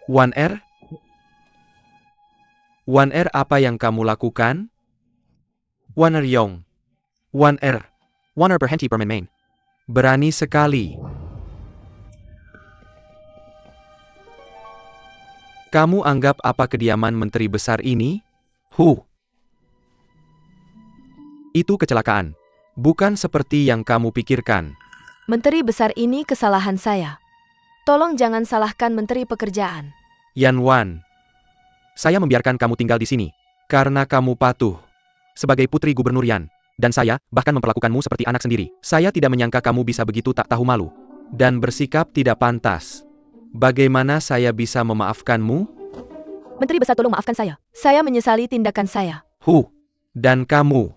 Wan Er? Wan Er, apa yang kamu lakukan? Wan Er Yong. Wan Er. Wan Er berhenti bermain-main. Berani sekali. Kamu anggap apa kediaman menteri besar ini? Itu kecelakaan. Bukan seperti yang kamu pikirkan. Menteri besar ini kesalahan saya. Tolong jangan salahkan Menteri Pekerjaan. Yan Wan, Saya membiarkan kamu tinggal di sini. karena kamu patuh. Sebagai putri gubernur Yan. Dan saya, bahkan memperlakukanmu seperti anak sendiri. Saya tidak menyangka kamu bisa begitu tak tahu malu. Dan bersikap tidak pantas. Bagaimana saya bisa memaafkanmu? Menteri besar, tolong maafkan saya. Saya menyesali tindakan saya. Dan kamu.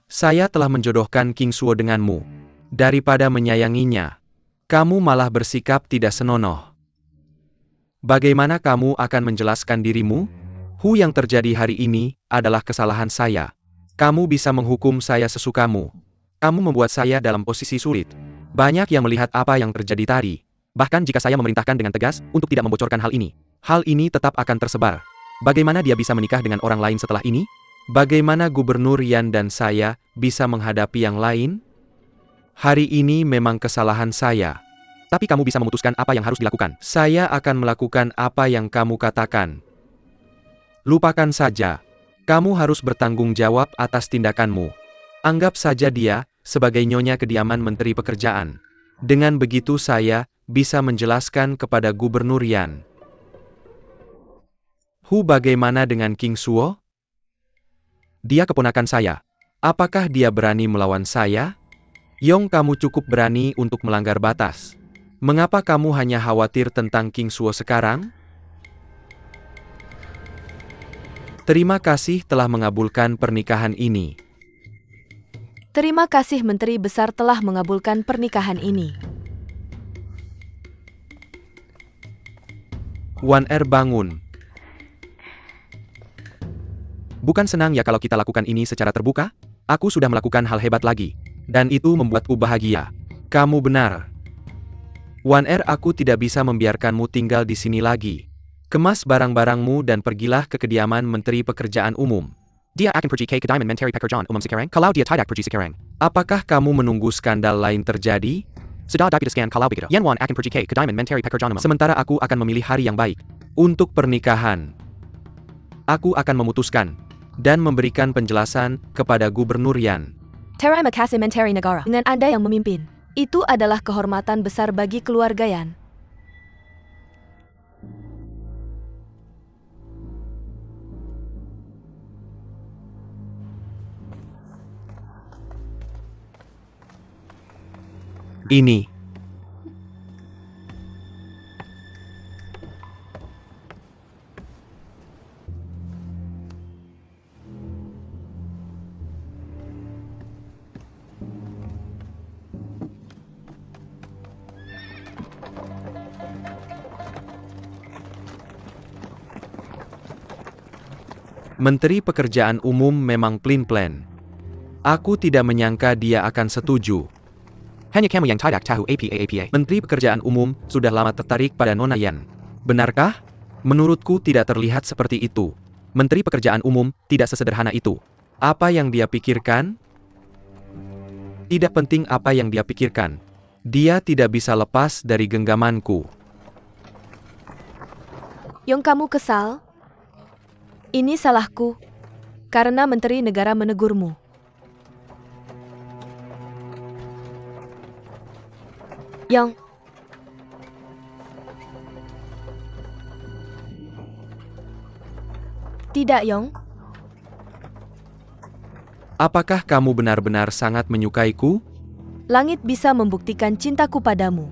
Saya telah menjodohkan King Suo denganmu. Daripada menyayanginya, kamu malah bersikap tidak senonoh. Bagaimana kamu akan menjelaskan dirimu? Yang terjadi hari ini adalah kesalahan saya. Kamu bisa menghukum saya sesukamu. Kamu membuat saya dalam posisi sulit. Banyak yang melihat apa yang terjadi tadi. Bahkan jika saya memerintahkan dengan tegas untuk tidak membocorkan hal ini. Hal ini tetap akan tersebar. Bagaimana dia bisa menikah dengan orang lain setelah ini? Bagaimana Gubernur Yan dan saya bisa menghadapi yang lain? Hari ini memang kesalahan saya. Tapi kamu bisa memutuskan apa yang harus dilakukan. Saya akan melakukan apa yang kamu katakan. Lupakan saja. Kamu harus bertanggung jawab atas tindakanmu. Anggap saja dia sebagai nyonya kediaman Menteri Pekerjaan. Dengan begitu saya bisa menjelaskan kepada Gubernur Yan. Bagaimana dengan King Suo? Dia keponakan saya. Apakah dia berani melawan saya? Yong, kamu cukup berani untuk melanggar batas. Mengapa kamu hanya khawatir tentang King Suo sekarang? Terima kasih telah mengabulkan pernikahan ini. Terima kasih Menteri Besar telah mengabulkan pernikahan ini. Wan Er bangun. Bukan senang ya kalau kita lakukan ini secara terbuka? Aku sudah melakukan hal hebat lagi. Dan itu membuatku bahagia. Kamu benar. Wan Er, aku tidak bisa membiarkanmu tinggal di sini lagi. Kemas barang-barangmu dan pergilah ke kediaman Menteri Pekerjaan Umum. Dia akan pergi ke kediaman Menteri Pekerjaan Umum sekarang. Kalau dia tidak pergi sekarang. Apakah kamu menunggu skandal lain terjadi? Sudah diputuskan kalau begitu. Yan Wan akan pergi ke kediaman Menteri Pekerjaan Umum. Sementara aku akan memilih hari yang baik. Untuk pernikahan. Aku akan memutuskan. Dan memberikan penjelasan kepada Gubernur Yan. Terima kasih Menteri Negara. Dengan Anda yang memimpin. Itu adalah kehormatan besar bagi keluarga Yan. Ini. Menteri Pekerjaan Umum memang plan. Aku tidak menyangka dia akan setuju. Hanya kamu yang tidak tahu apa. Menteri Pekerjaan Umum sudah lama tertarik pada Nona Yan. Benarkah? Menurutku tidak terlihat seperti itu. Menteri Pekerjaan Umum tidak sesederhana itu. Apa yang dia pikirkan? Tidak penting apa yang dia pikirkan. Dia tidak bisa lepas dari genggamanku. Yong, kamu kesal? Ini salahku. Karena Menteri Negara menegurmu. Yong. Tidak, Yong. Apakah kamu benar-benar sangat menyukaiku? Langit bisa membuktikan cintaku padamu.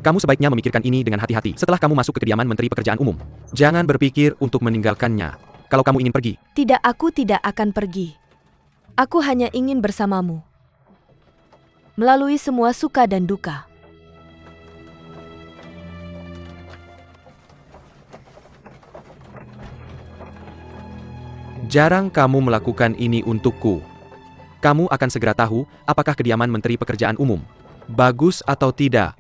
Kamu sebaiknya memikirkan ini dengan hati-hati setelah kamu masuk ke kediaman Menteri Pekerjaan Umum. Jangan berpikir untuk meninggalkannya. Kalau kamu ingin pergi. Tidak, aku tidak akan pergi. Aku hanya ingin bersamamu. Melalui semua suka dan duka. Jarang kamu melakukan ini untukku. Kamu akan segera tahu apakah kediaman Menteri Pekerjaan Umum Bagus atau tidak?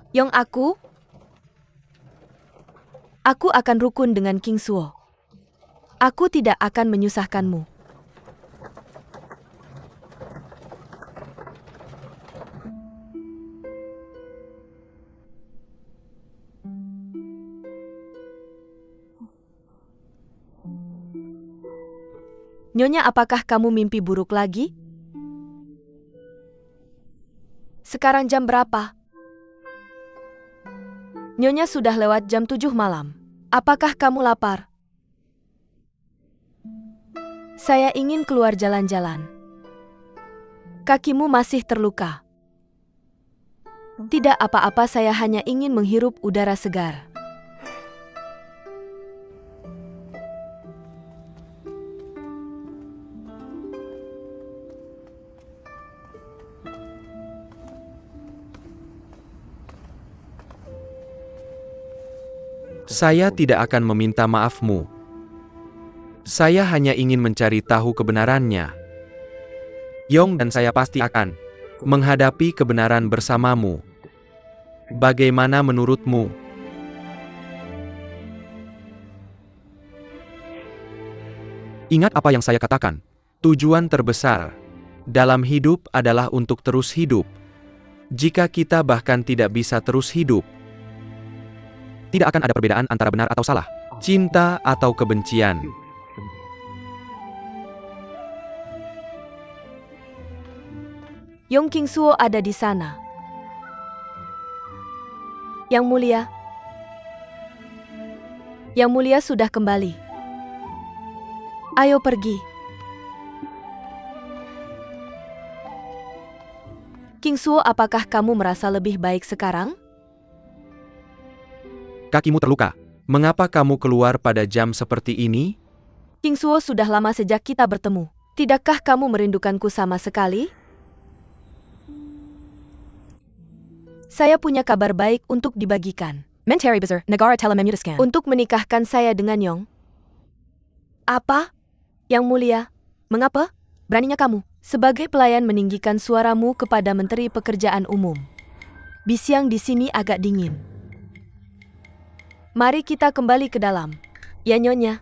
Yong, aku akan rukun dengan King Suo. Aku tidak akan menyusahkanmu. Nyonya, apakah kamu mimpi buruk lagi? Sekarang jam berapa? Nyonya, sudah lewat jam 7 malam. Apakah kamu lapar? Saya ingin keluar jalan-jalan. Kakimu masih terluka. Tidak apa-apa, saya hanya ingin menghirup udara segar. Saya tidak akan meminta maafmu. Saya hanya ingin mencari tahu kebenarannya. Yong dan saya pasti akan menghadapi kebenaran bersamamu. Bagaimana menurutmu? Ingat apa yang saya katakan. Tujuan terbesar dalam hidup adalah untuk terus hidup. Jika kita bahkan tidak bisa terus hidup, tidak akan ada perbedaan antara benar atau salah, cinta atau kebencian. Yong, King Suo ada di sana. Yang Mulia. Yang Mulia sudah kembali. Ayo pergi. King Suo, apakah kamu merasa lebih baik sekarang? Kakimu terluka. Mengapa kamu keluar pada jam seperti ini? King Suo, sudah lama sejak kita bertemu. Tidakkah kamu merindukanku sama sekali? Saya punya kabar baik untuk dibagikan. Menteri besar negara telah memutuskan Untuk menikahkan saya dengan Yong. Apa? Yang Mulia, mengapa? Beraninya kamu, sebagai pelayan, meninggikan suaramu kepada Menteri Pekerjaan Umum. Bisiang di sini agak dingin. Mari kita kembali ke dalam. Ya, Nyonya.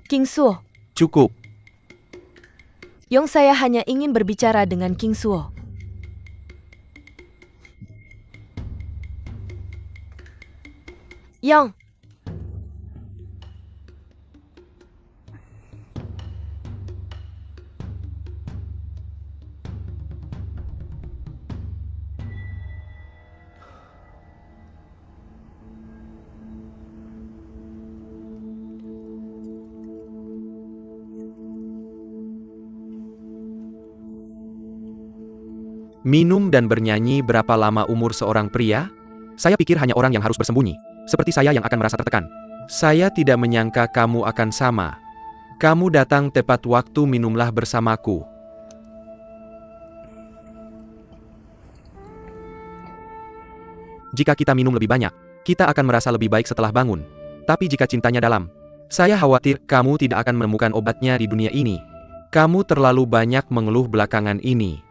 King Suo. Cukup. Yong, saya hanya ingin berbicara dengan King Suo. Yong. Minum dan bernyanyi. Berapa lama umur seorang pria? Saya pikir hanya orang yang harus bersembunyi, seperti saya, yang akan merasa tertekan. Saya tidak menyangka kamu akan sama. Kamu datang tepat waktu. Minumlah bersamaku. Jika kita minum lebih banyak, kita akan merasa lebih baik setelah bangun. Tapi jika cintanya dalam, saya khawatir kamu tidak akan menemukan obatnya di dunia ini. Kamu terlalu banyak mengeluh belakangan ini.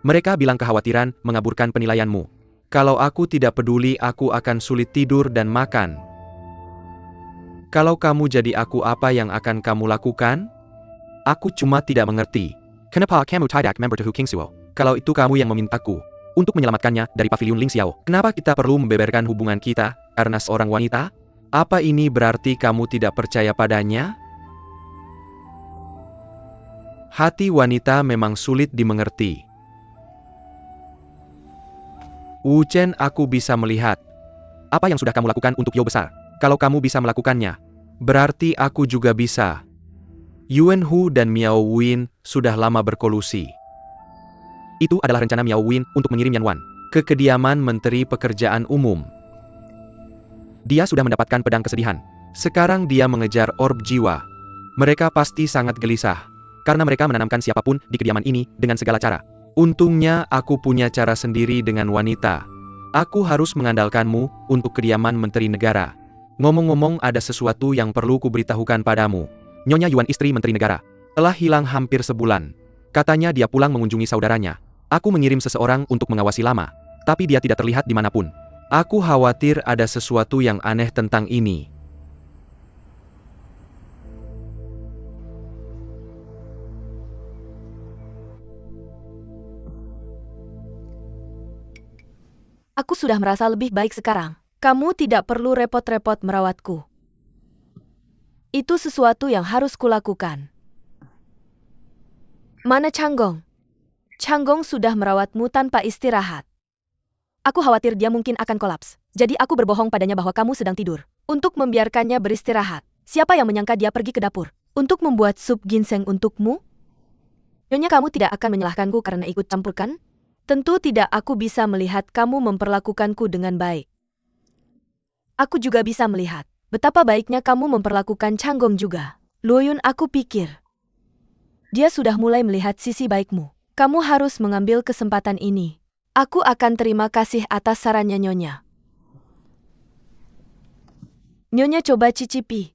Mereka bilang kekhawatiran mengaburkan penilaianmu. Kalau aku tidak peduli, aku akan sulit tidur dan makan. Kalau kamu jadi aku, apa yang akan kamu lakukan? Aku cuma tidak mengerti. Kenapa kamu tidak memberitahu King Suo? Kalau itu kamu yang memintaku untuk menyelamatkannya dari pavilion Ling Xiao, kenapa kita perlu membeberkan hubungan kita karena seorang wanita? Apa ini berarti kamu tidak percaya padanya? Hati wanita memang sulit dimengerti. Wu Chen, aku bisa melihat apa yang sudah kamu lakukan untuk Yo besar. Kalau kamu bisa melakukannya, berarti aku juga bisa. Yuan Hu dan Miao Win sudah lama berkolusi. Itu adalah rencana Miao Win untuk mengirim Yan Wan ke kediaman Menteri Pekerjaan Umum. Dia sudah mendapatkan pedang kesedihan. Sekarang dia mengejar orb jiwa. Mereka pasti sangat gelisah karena mereka menanamkan siapapun di kediaman ini dengan segala cara. Untungnya aku punya cara sendiri dengan wanita. Aku harus mengandalkanmu untuk kediaman Menteri Negara. Ngomong-ngomong, ada sesuatu yang perlu kuberitahukan padamu. Nyonya Yuan, istri Menteri Negara, telah hilang hampir sebulan. Katanya dia pulang mengunjungi saudaranya. Aku mengirim seseorang untuk mengawasi Lama, tapi dia tidak terlihat dimanapun. Aku khawatir ada sesuatu yang aneh tentang ini. Aku sudah merasa lebih baik sekarang. Kamu tidak perlu repot-repot merawatku. Itu sesuatu yang harus kulakukan. Mana Changgong? Changgong sudah merawatmu tanpa istirahat. Aku khawatir dia mungkin akan kolaps. Jadi aku berbohong padanya bahwa kamu sedang tidur. Untuk membiarkannya beristirahat. Siapa yang menyangka dia pergi ke dapur untuk membuat sup ginseng untukmu? Nyonya, kamu tidak akan menyalahkanku karena ikut campur, kan? Tentu tidak, aku bisa melihat kamu memperlakukanku dengan baik. Aku juga bisa melihat betapa baiknya kamu memperlakukan Changgong juga. Luoyun, aku pikir dia sudah mulai melihat sisi baikmu. Kamu harus mengambil kesempatan ini. Aku akan terima kasih atas sarannya, Nyonya. Nyonya coba cicipi.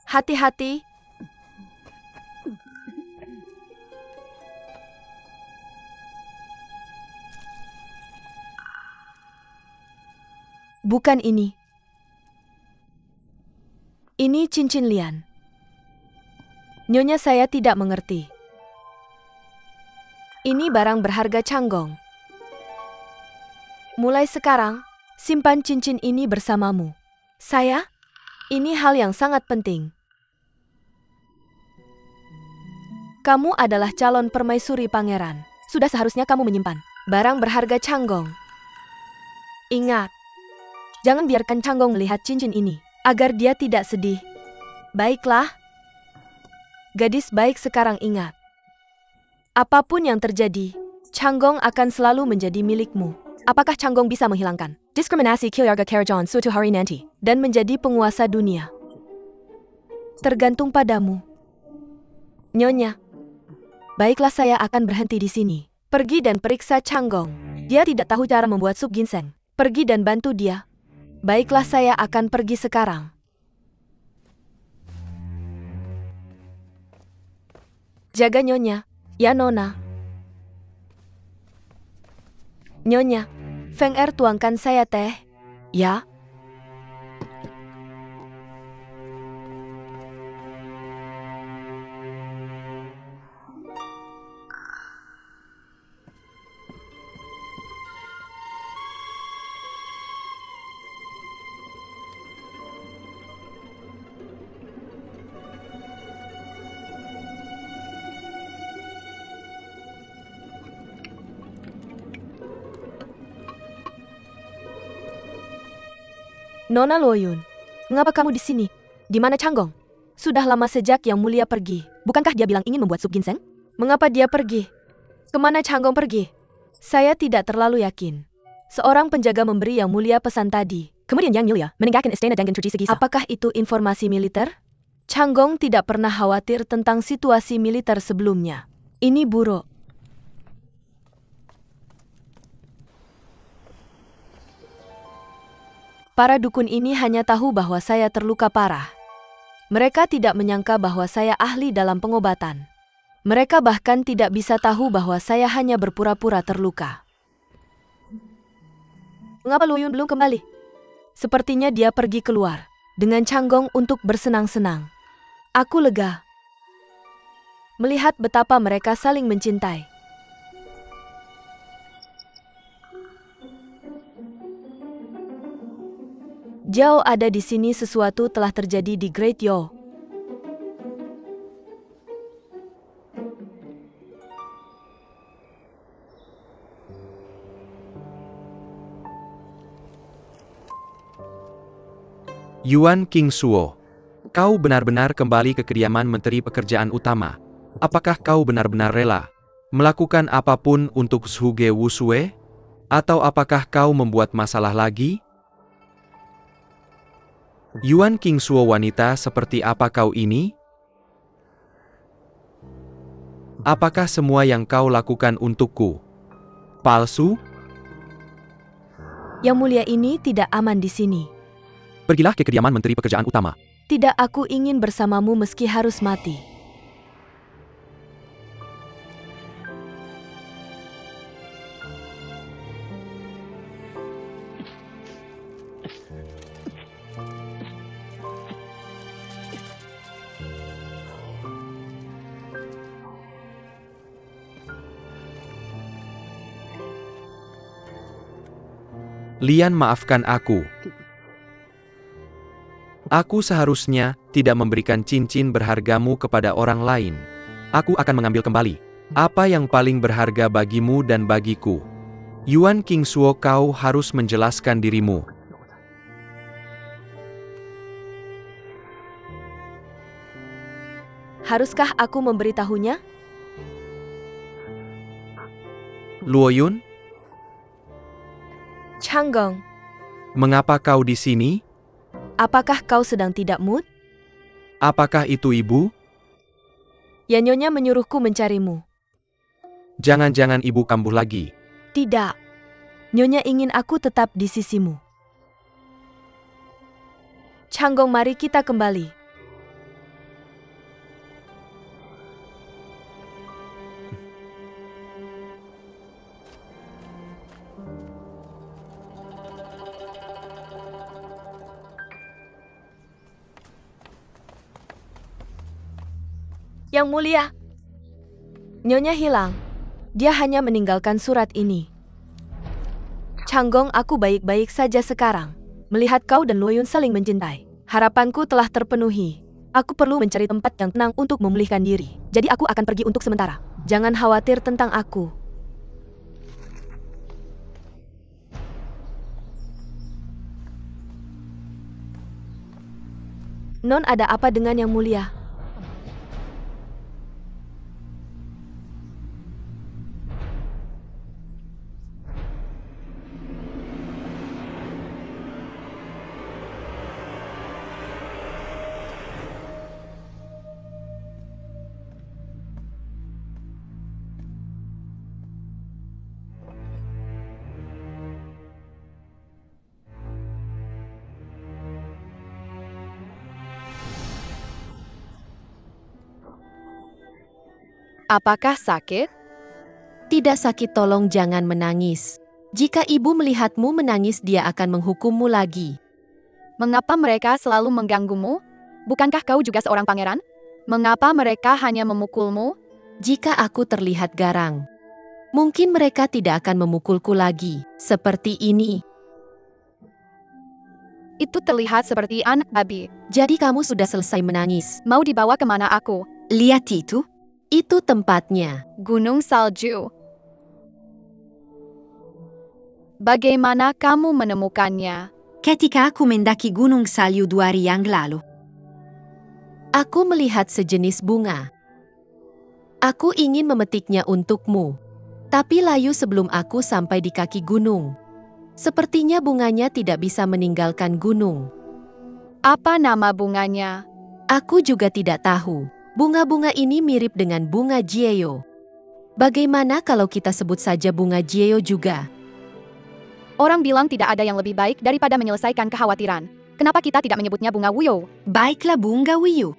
Hati-hati. Bukan ini. Ini cincin lian. Nyonya, saya tidak mengerti. Ini barang berharga Changgong. Mulai sekarang, simpan cincin ini bersamamu. Saya? Ini hal yang sangat penting. Kamu adalah calon permaisuri pangeran. Sudah seharusnya kamu menyimpan barang berharga Changgong. Ingat, jangan biarkan Changgong melihat cincin ini, agar dia tidak sedih. Baiklah. Gadis baik, sekarang ingat. Apapun yang terjadi, Changgong akan selalu menjadi milikmu. Apakah Changgong bisa menghilangkan diskriminasi keluarga Kerajaan suatu hari nanti dan menjadi penguasa dunia? Tergantung padamu. Nyonya. Baiklah, saya akan berhenti di sini. Pergi dan periksa Changgong. Dia tidak tahu cara membuat sup ginseng. Pergi dan bantu dia. Baiklah, saya akan pergi sekarang. Jaga Nyonya. Ya, Nona. Nyonya, Feng Er, tuangkan saya teh. Ya. Nona Luoyun, mengapa kamu di sini? Di mana Changgong? Sudah lama sejak Yang Mulia pergi. Bukankah dia bilang ingin membuat sup ginseng? Mengapa dia pergi? Kemana Changgong pergi? Saya tidak terlalu yakin. Seorang penjaga memberi Yang Mulia pesan tadi. Kemudian Yang Mulia meninggalkan istana dengan cuci segisa. Apakah itu informasi militer? Changgong tidak pernah khawatir tentang situasi militer sebelumnya. Ini buruk. Para dukun ini hanya tahu bahwa saya terluka parah. Mereka tidak menyangka bahwa saya ahli dalam pengobatan. Mereka bahkan tidak bisa tahu bahwa saya hanya berpura-pura terluka. Mengapa Luoyun belum kembali? Sepertinya dia pergi keluar dengan Changgong untuk bersenang-senang. Aku lega melihat betapa mereka saling mencintai. Jauh ada di sini, sesuatu telah terjadi di Great Yo. Yuan Qingsuo, kau benar-benar kembali ke kediaman Menteri Pekerjaan Utama. Apakah kau benar-benar rela melakukan apapun untuk Zhuge Wusue? Atau apakah kau membuat masalah lagi? Yuan Qingsuo, wanita seperti apa kau ini? Apakah semua yang kau lakukan untukku palsu? Yang mulia ini tidak aman di sini. Pergilah ke kediaman Menteri Pekerjaan Utama. Tidak, aku ingin bersamamu meski harus mati. Lian, maafkan aku. Aku seharusnya tidak memberikan cincin berhargamu kepada orang lain. Aku akan mengambil kembali. Apa yang paling berharga bagimu dan bagiku? Yuan Qingsuo, kau harus menjelaskan dirimu. Haruskah aku memberitahunya? Luo Yun, Changgong, mengapa kau di sini? apakah kau sedang tidak mood? Apakah itu ibu? Ya, Nyonya menyuruhku mencarimu. Jangan-jangan ibu kambuh lagi. Tidak. Nyonya ingin aku tetap di sisimu. Changgong, mari kita kembali. Yang mulia, Nyonya hilang. Dia hanya meninggalkan surat ini. Changgong, aku baik-baik saja sekarang. Melihat kau dan Luo Yun saling mencintai. Harapanku telah terpenuhi. Aku perlu mencari tempat yang tenang untuk memulihkan diri. Jadi aku akan pergi untuk sementara. Jangan khawatir tentang aku. Non, ada apa dengan yang mulia? Apakah sakit? Tidak sakit, tolong jangan menangis. Jika ibu melihatmu menangis, dia akan menghukummu lagi. Mengapa mereka selalu mengganggumu? Bukankah kau juga seorang pangeran? Mengapa mereka hanya memukulmu? Jika aku terlihat garang, mungkin mereka tidak akan memukulku lagi. Seperti ini. Itu terlihat seperti anak babi. Jadi kamu sudah selesai menangis. Mau dibawa kemana aku? Lihat itu. Itu tempatnya. Gunung salju. Bagaimana kamu menemukannya? Ketika aku mendaki gunung salju 2 hari yang lalu. Aku melihat sejenis bunga. Aku ingin memetiknya untukmu. Tapi layu sebelum aku sampai di kaki gunung. Sepertinya bunganya tidak bisa meninggalkan gunung. Apa nama bunganya? Aku juga tidak tahu. Bunga-bunga ini mirip dengan bunga Jieo. Bagaimana kalau kita sebut saja bunga Jieo juga? Orang bilang tidak ada yang lebih baik daripada menyelesaikan kekhawatiran. Kenapa kita tidak menyebutnya bunga Wuyo? Baiklah bunga Wiyu.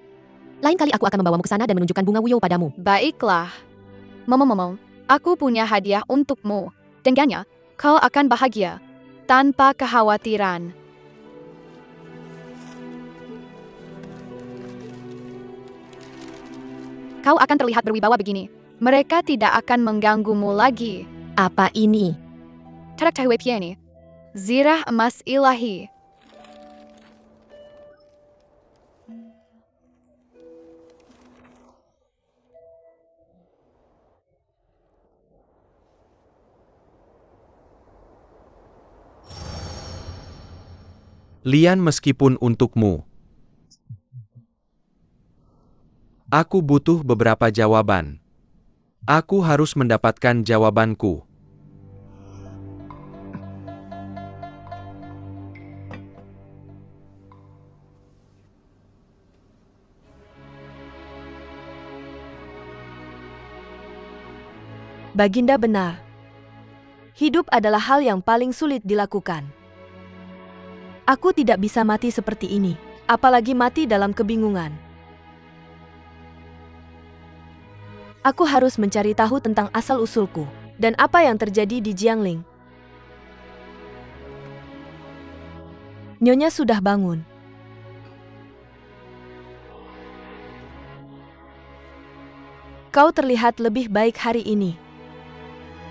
Lain kali aku akan membawamu ke sana dan menunjukkan bunga Wuyo padamu. Baiklah. Momong, aku punya hadiah untukmu. Dengannya, kau akan bahagia. Tanpa kekhawatiran. Kau akan terlihat berwibawa begini. Mereka tidak akan mengganggumu lagi. Apa ini? Tarak Tahwe Pieni. Zirah emas ilahi. Lian, meskipun untukmu. Aku butuh beberapa jawaban. Aku harus mendapatkan jawabanku. Baginda benar. Hidup adalah hal yang paling sulit dilakukan. Aku tidak bisa mati seperti ini, apalagi mati dalam kebingungan. Aku harus mencari tahu tentang asal-usulku, dan apa yang terjadi di Jiangling. Nyonya sudah bangun. Kau terlihat lebih baik hari ini.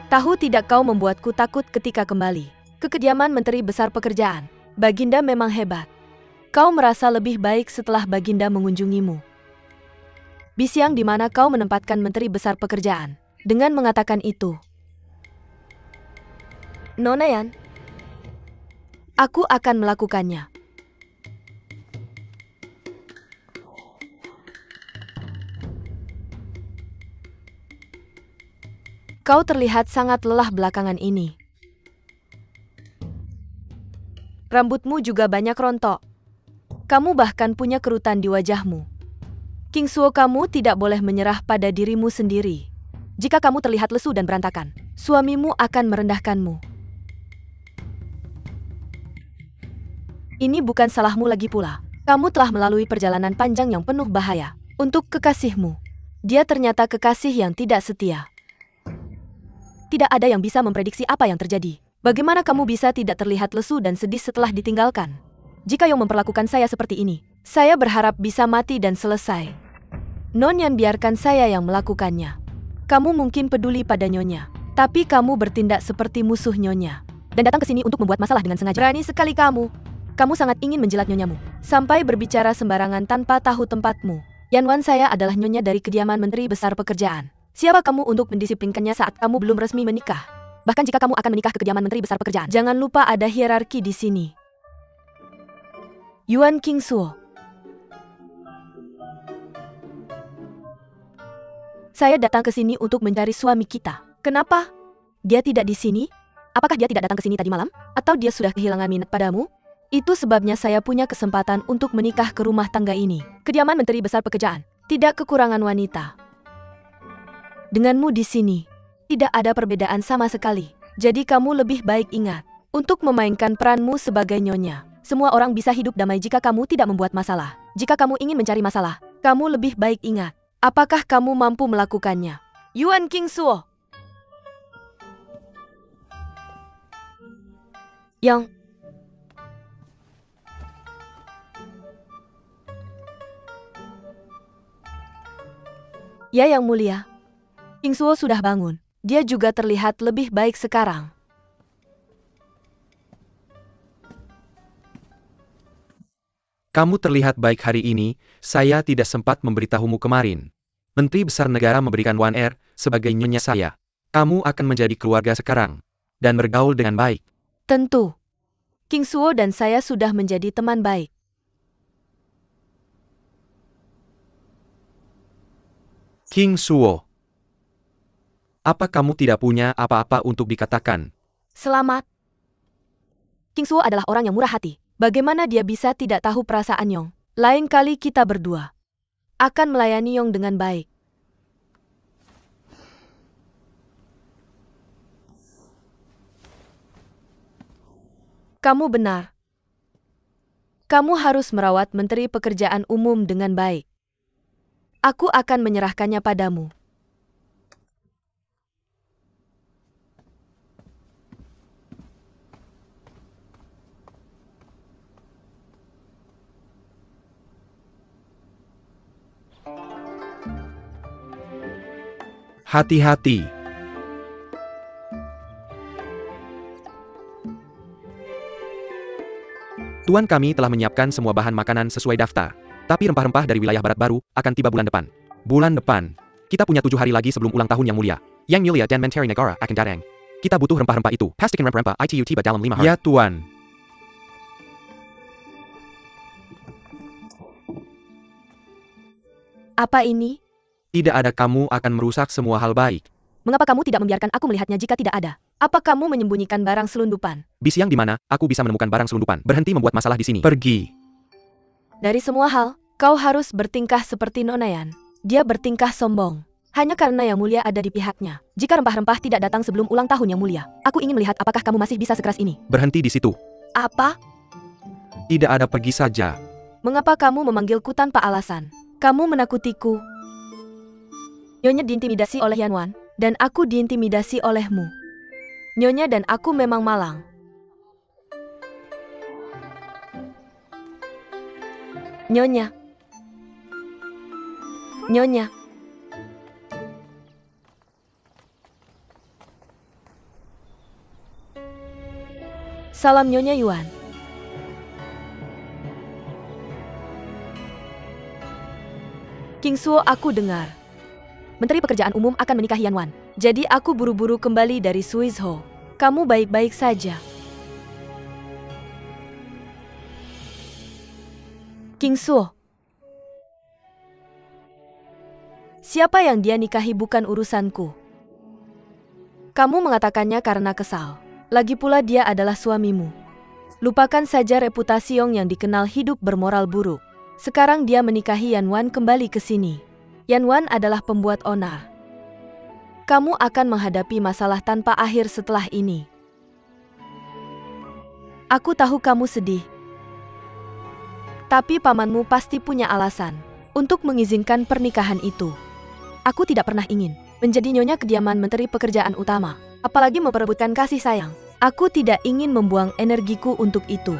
Tahu tidak kau membuatku takut ketika kembali ke kediaman Menteri Besar Pekerjaan. Baginda memang hebat. Kau merasa lebih baik setelah Baginda mengunjungimu. Bisiang di mana kau menempatkan Menteri Besar Pekerjaan. Dengan mengatakan itu, Nona Yan, aku akan melakukannya. Kau terlihat sangat lelah belakangan ini. Rambutmu juga banyak rontok. Kamu bahkan punya kerutan di wajahmu. King Suo, kamu tidak boleh menyerah pada dirimu sendiri. Jika kamu terlihat lesu dan berantakan, suamimu akan merendahkanmu. Ini bukan salahmu lagi pula. Kamu telah melalui perjalanan panjang yang penuh bahaya untuk kekasihmu. Dia ternyata kekasih yang tidak setia. Tidak ada yang bisa memprediksi apa yang terjadi. Bagaimana kamu bisa tidak terlihat lesu dan sedih setelah ditinggalkan? Jika Yong memperlakukan saya seperti ini, saya berharap bisa mati dan selesai. Nonyan, biarkan saya yang melakukannya. Kamu mungkin peduli pada Nyonya, tapi kamu bertindak seperti musuh Nyonya. Dan datang ke sini untuk membuat masalah dengan sengaja. Berani sekali kamu. Kamu sangat ingin menjilat Nyonyamu. Sampai berbicara sembarangan tanpa tahu tempatmu. Yanwan, saya adalah Nyonya dari kediaman Menteri Besar Pekerjaan. Siapa kamu untuk mendisiplinkannya saat kamu belum resmi menikah? Bahkan jika kamu akan menikah ke kediaman Menteri Besar Pekerjaan, jangan lupa ada hierarki di sini. Yuan King Suo. Saya datang ke sini untuk mencari suami kita. Kenapa? Dia tidak di sini? Apakah dia tidak datang ke sini tadi malam? Atau dia sudah kehilangan minat padamu? Itu sebabnya saya punya kesempatan untuk menikah ke rumah tangga ini. Kediaman Menteri Besar Pekerjaan. Tidak kekurangan wanita. Denganmu di sini, tidak ada perbedaan sama sekali. Jadi kamu lebih baik ingat untuk memainkan peranmu sebagai Nyonya. Semua orang bisa hidup damai jika kamu tidak membuat masalah. Jika kamu ingin mencari masalah, kamu lebih baik ingat. Apakah kamu mampu melakukannya? Yuan King Suo. Yang Ya, Yang Mulia. King Suo sudah bangun. Dia juga terlihat lebih baik sekarang. Kamu terlihat baik hari ini, saya tidak sempat memberitahumu kemarin. Menteri Besar Negara memberikan Wan Er sebagai nyonya saya. Kamu akan menjadi keluarga sekarang, dan bergaul dengan baik. Tentu. King Suo dan saya sudah menjadi teman baik. King Suo. Apa kamu tidak punya apa-apa untuk dikatakan? Selamat. King Suo adalah orang yang murah hati. Bagaimana dia bisa tidak tahu perasaan Yong? Lain kali kita berdua akan melayani Yong dengan baik. Kamu benar. Kamu harus merawat Menteri Pekerjaan Umum dengan baik. Aku akan menyerahkannya padamu. Hati-hati. Tuan, kami telah menyiapkan semua bahan makanan sesuai daftar. Tapi rempah-rempah dari wilayah barat baru akan tiba bulan depan. Bulan depan. Kita punya 7 hari lagi sebelum ulang tahun Yang Mulia. Yang Mulia dan Menteri Negara akan datang. Kita butuh rempah-rempah itu. Pastikan rempah-rempah itu tiba dalam 5 hari. Ya, Tuan. Apa ini? Tidak ada, kamu akan merusak semua hal baik. Mengapa kamu tidak membiarkan aku melihatnya jika tidak ada? Apa kamu menyembunyikan barang selundupan? Bisiang, di mana aku bisa menemukan barang selundupan? Berhenti membuat masalah di sini. Pergi. Dari semua hal, kau harus bertingkah seperti Nona Yan. Dia bertingkah sombong. Hanya karena Yang Mulia ada di pihaknya. Jika rempah-rempah tidak datang sebelum ulang tahun Yang Mulia, aku ingin melihat apakah kamu masih bisa sekeras ini. Berhenti di situ. Apa? Tidak ada, pergi saja. Mengapa kamu memanggilku tanpa alasan? Kamu menakutiku. Nyonya diintimidasi oleh Yanwan, dan aku diintimidasi olehmu. Nyonya dan aku memang malang. Nyonya. Nyonya. Salam Nyonya Yuan. King Suo, aku dengar. Menteri Pekerjaan Umum akan menikahi Yanwan. Jadi aku buru-buru kembali dari Suizhou. Kamu baik-baik saja? King Suo. Siapa yang dia nikahi bukan urusanku. Kamu mengatakannya karena kesal. Lagi pula dia adalah suamimu. Lupakan saja reputasi Yong yang dikenal hidup bermoral buruk. Sekarang dia menikahi Yanwan kembali ke sini. Yanwan adalah pembuat onar. Kamu akan menghadapi masalah tanpa akhir setelah ini. Aku tahu kamu sedih. Tapi pamanmu pasti punya alasan untuk mengizinkan pernikahan itu. Aku tidak pernah ingin menjadi nyonya kediaman Menteri Pekerjaan Utama, apalagi memperebutkan kasih sayang. Aku tidak ingin membuang energiku untuk itu.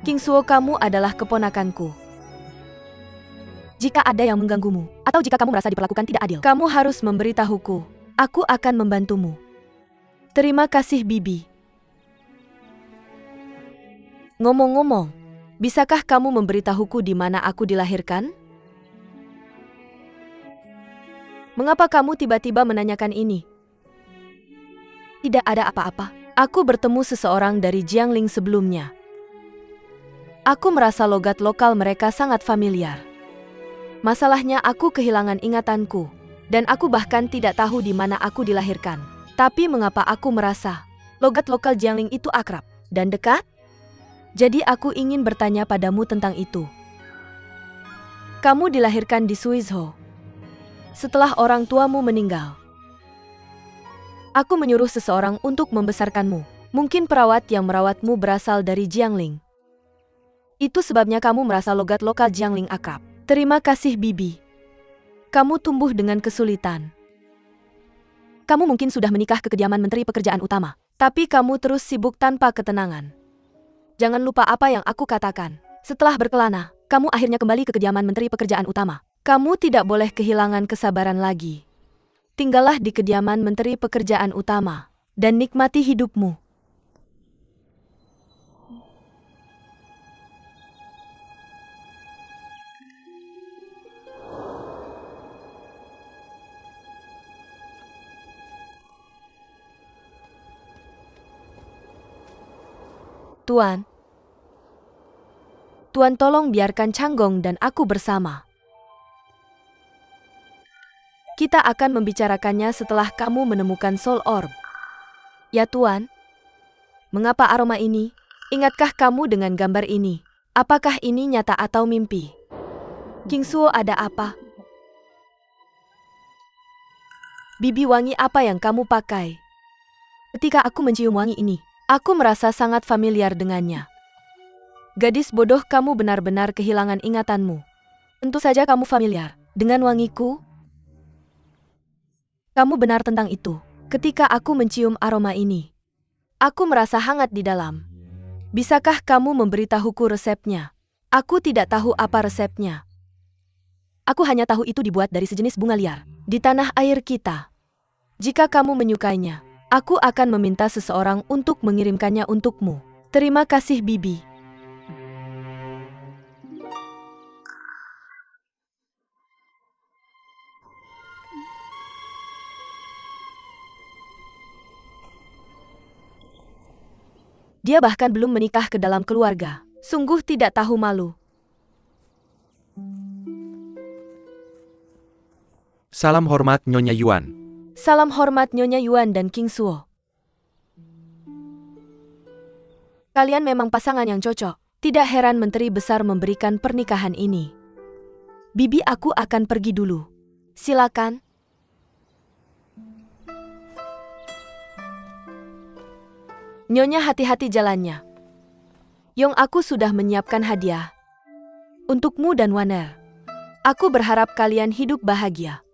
King Suo, kamu adalah keponakanku. Jika ada yang mengganggumu, atau jika kamu merasa diperlakukan tidak adil, kamu harus memberitahuku. Aku akan membantumu. Terima kasih, Bibi. Ngomong-ngomong, bisakah kamu memberitahuku di mana aku dilahirkan? Mengapa kamu tiba-tiba menanyakan ini? Tidak ada apa-apa. Aku bertemu seseorang dari Jiangling sebelumnya. Aku merasa logat lokal mereka sangat familiar. Masalahnya aku kehilangan ingatanku, dan aku bahkan tidak tahu di mana aku dilahirkan. Tapi mengapa aku merasa logat lokal Jiangling itu akrab dan dekat? Jadi aku ingin bertanya padamu tentang itu. Kamu dilahirkan di Suizhou setelah orang tuamu meninggal. Aku menyuruh seseorang untuk membesarkanmu. Mungkin perawat yang merawatmu berasal dari Jiangling. Itu sebabnya kamu merasa logat lokal Jiangling akrab. Terima kasih, Bibi. Kamu tumbuh dengan kesulitan. Kamu mungkin sudah menikah ke kediaman Menteri Pekerjaan Utama, tapi kamu terus sibuk tanpa ketenangan. Jangan lupa apa yang aku katakan. Setelah berkelana, kamu akhirnya kembali ke kediaman Menteri Pekerjaan Utama. Kamu tidak boleh kehilangan kesabaran lagi. Tinggallah di kediaman Menteri Pekerjaan Utama, dan nikmati hidupmu. Tuan. Tuan, tolong biarkan Changgong dan aku bersama. Kita akan membicarakannya setelah kamu menemukan Soul Orb. Ya, Tuan. Mengapa aroma ini? Ingatkah kamu dengan gambar ini? Apakah ini nyata atau mimpi? King Suo, ada apa? Bibi, wangi apa yang kamu pakai? Ketika aku mencium wangi ini, aku merasa sangat familiar dengannya. Gadis bodoh, kamu benar-benar kehilangan ingatanmu. Tentu saja kamu familiar dengan wangiku. Kamu benar tentang itu. Ketika aku mencium aroma ini, aku merasa hangat di dalam. Bisakah kamu memberitahuku resepnya? Aku tidak tahu apa resepnya. Aku hanya tahu itu dibuat dari sejenis bunga liar di tanah air kita. Jika kamu menyukainya, aku akan meminta seseorang untuk mengirimkannya untukmu. Terima kasih, Bibi. Dia bahkan belum menikah ke dalam keluarga. Sungguh tidak tahu malu. Salam hormat Nyonya Yuan. Salam hormat Nyonya Yuan dan King Suo. Kalian memang pasangan yang cocok. Tidak heran Menteri Besar memberikan pernikahan ini. Bibi, aku akan pergi dulu. Silakan. Nyonya, hati-hati jalannya. Yong, aku sudah menyiapkan hadiah untukmu dan Waner. Aku berharap kalian hidup bahagia.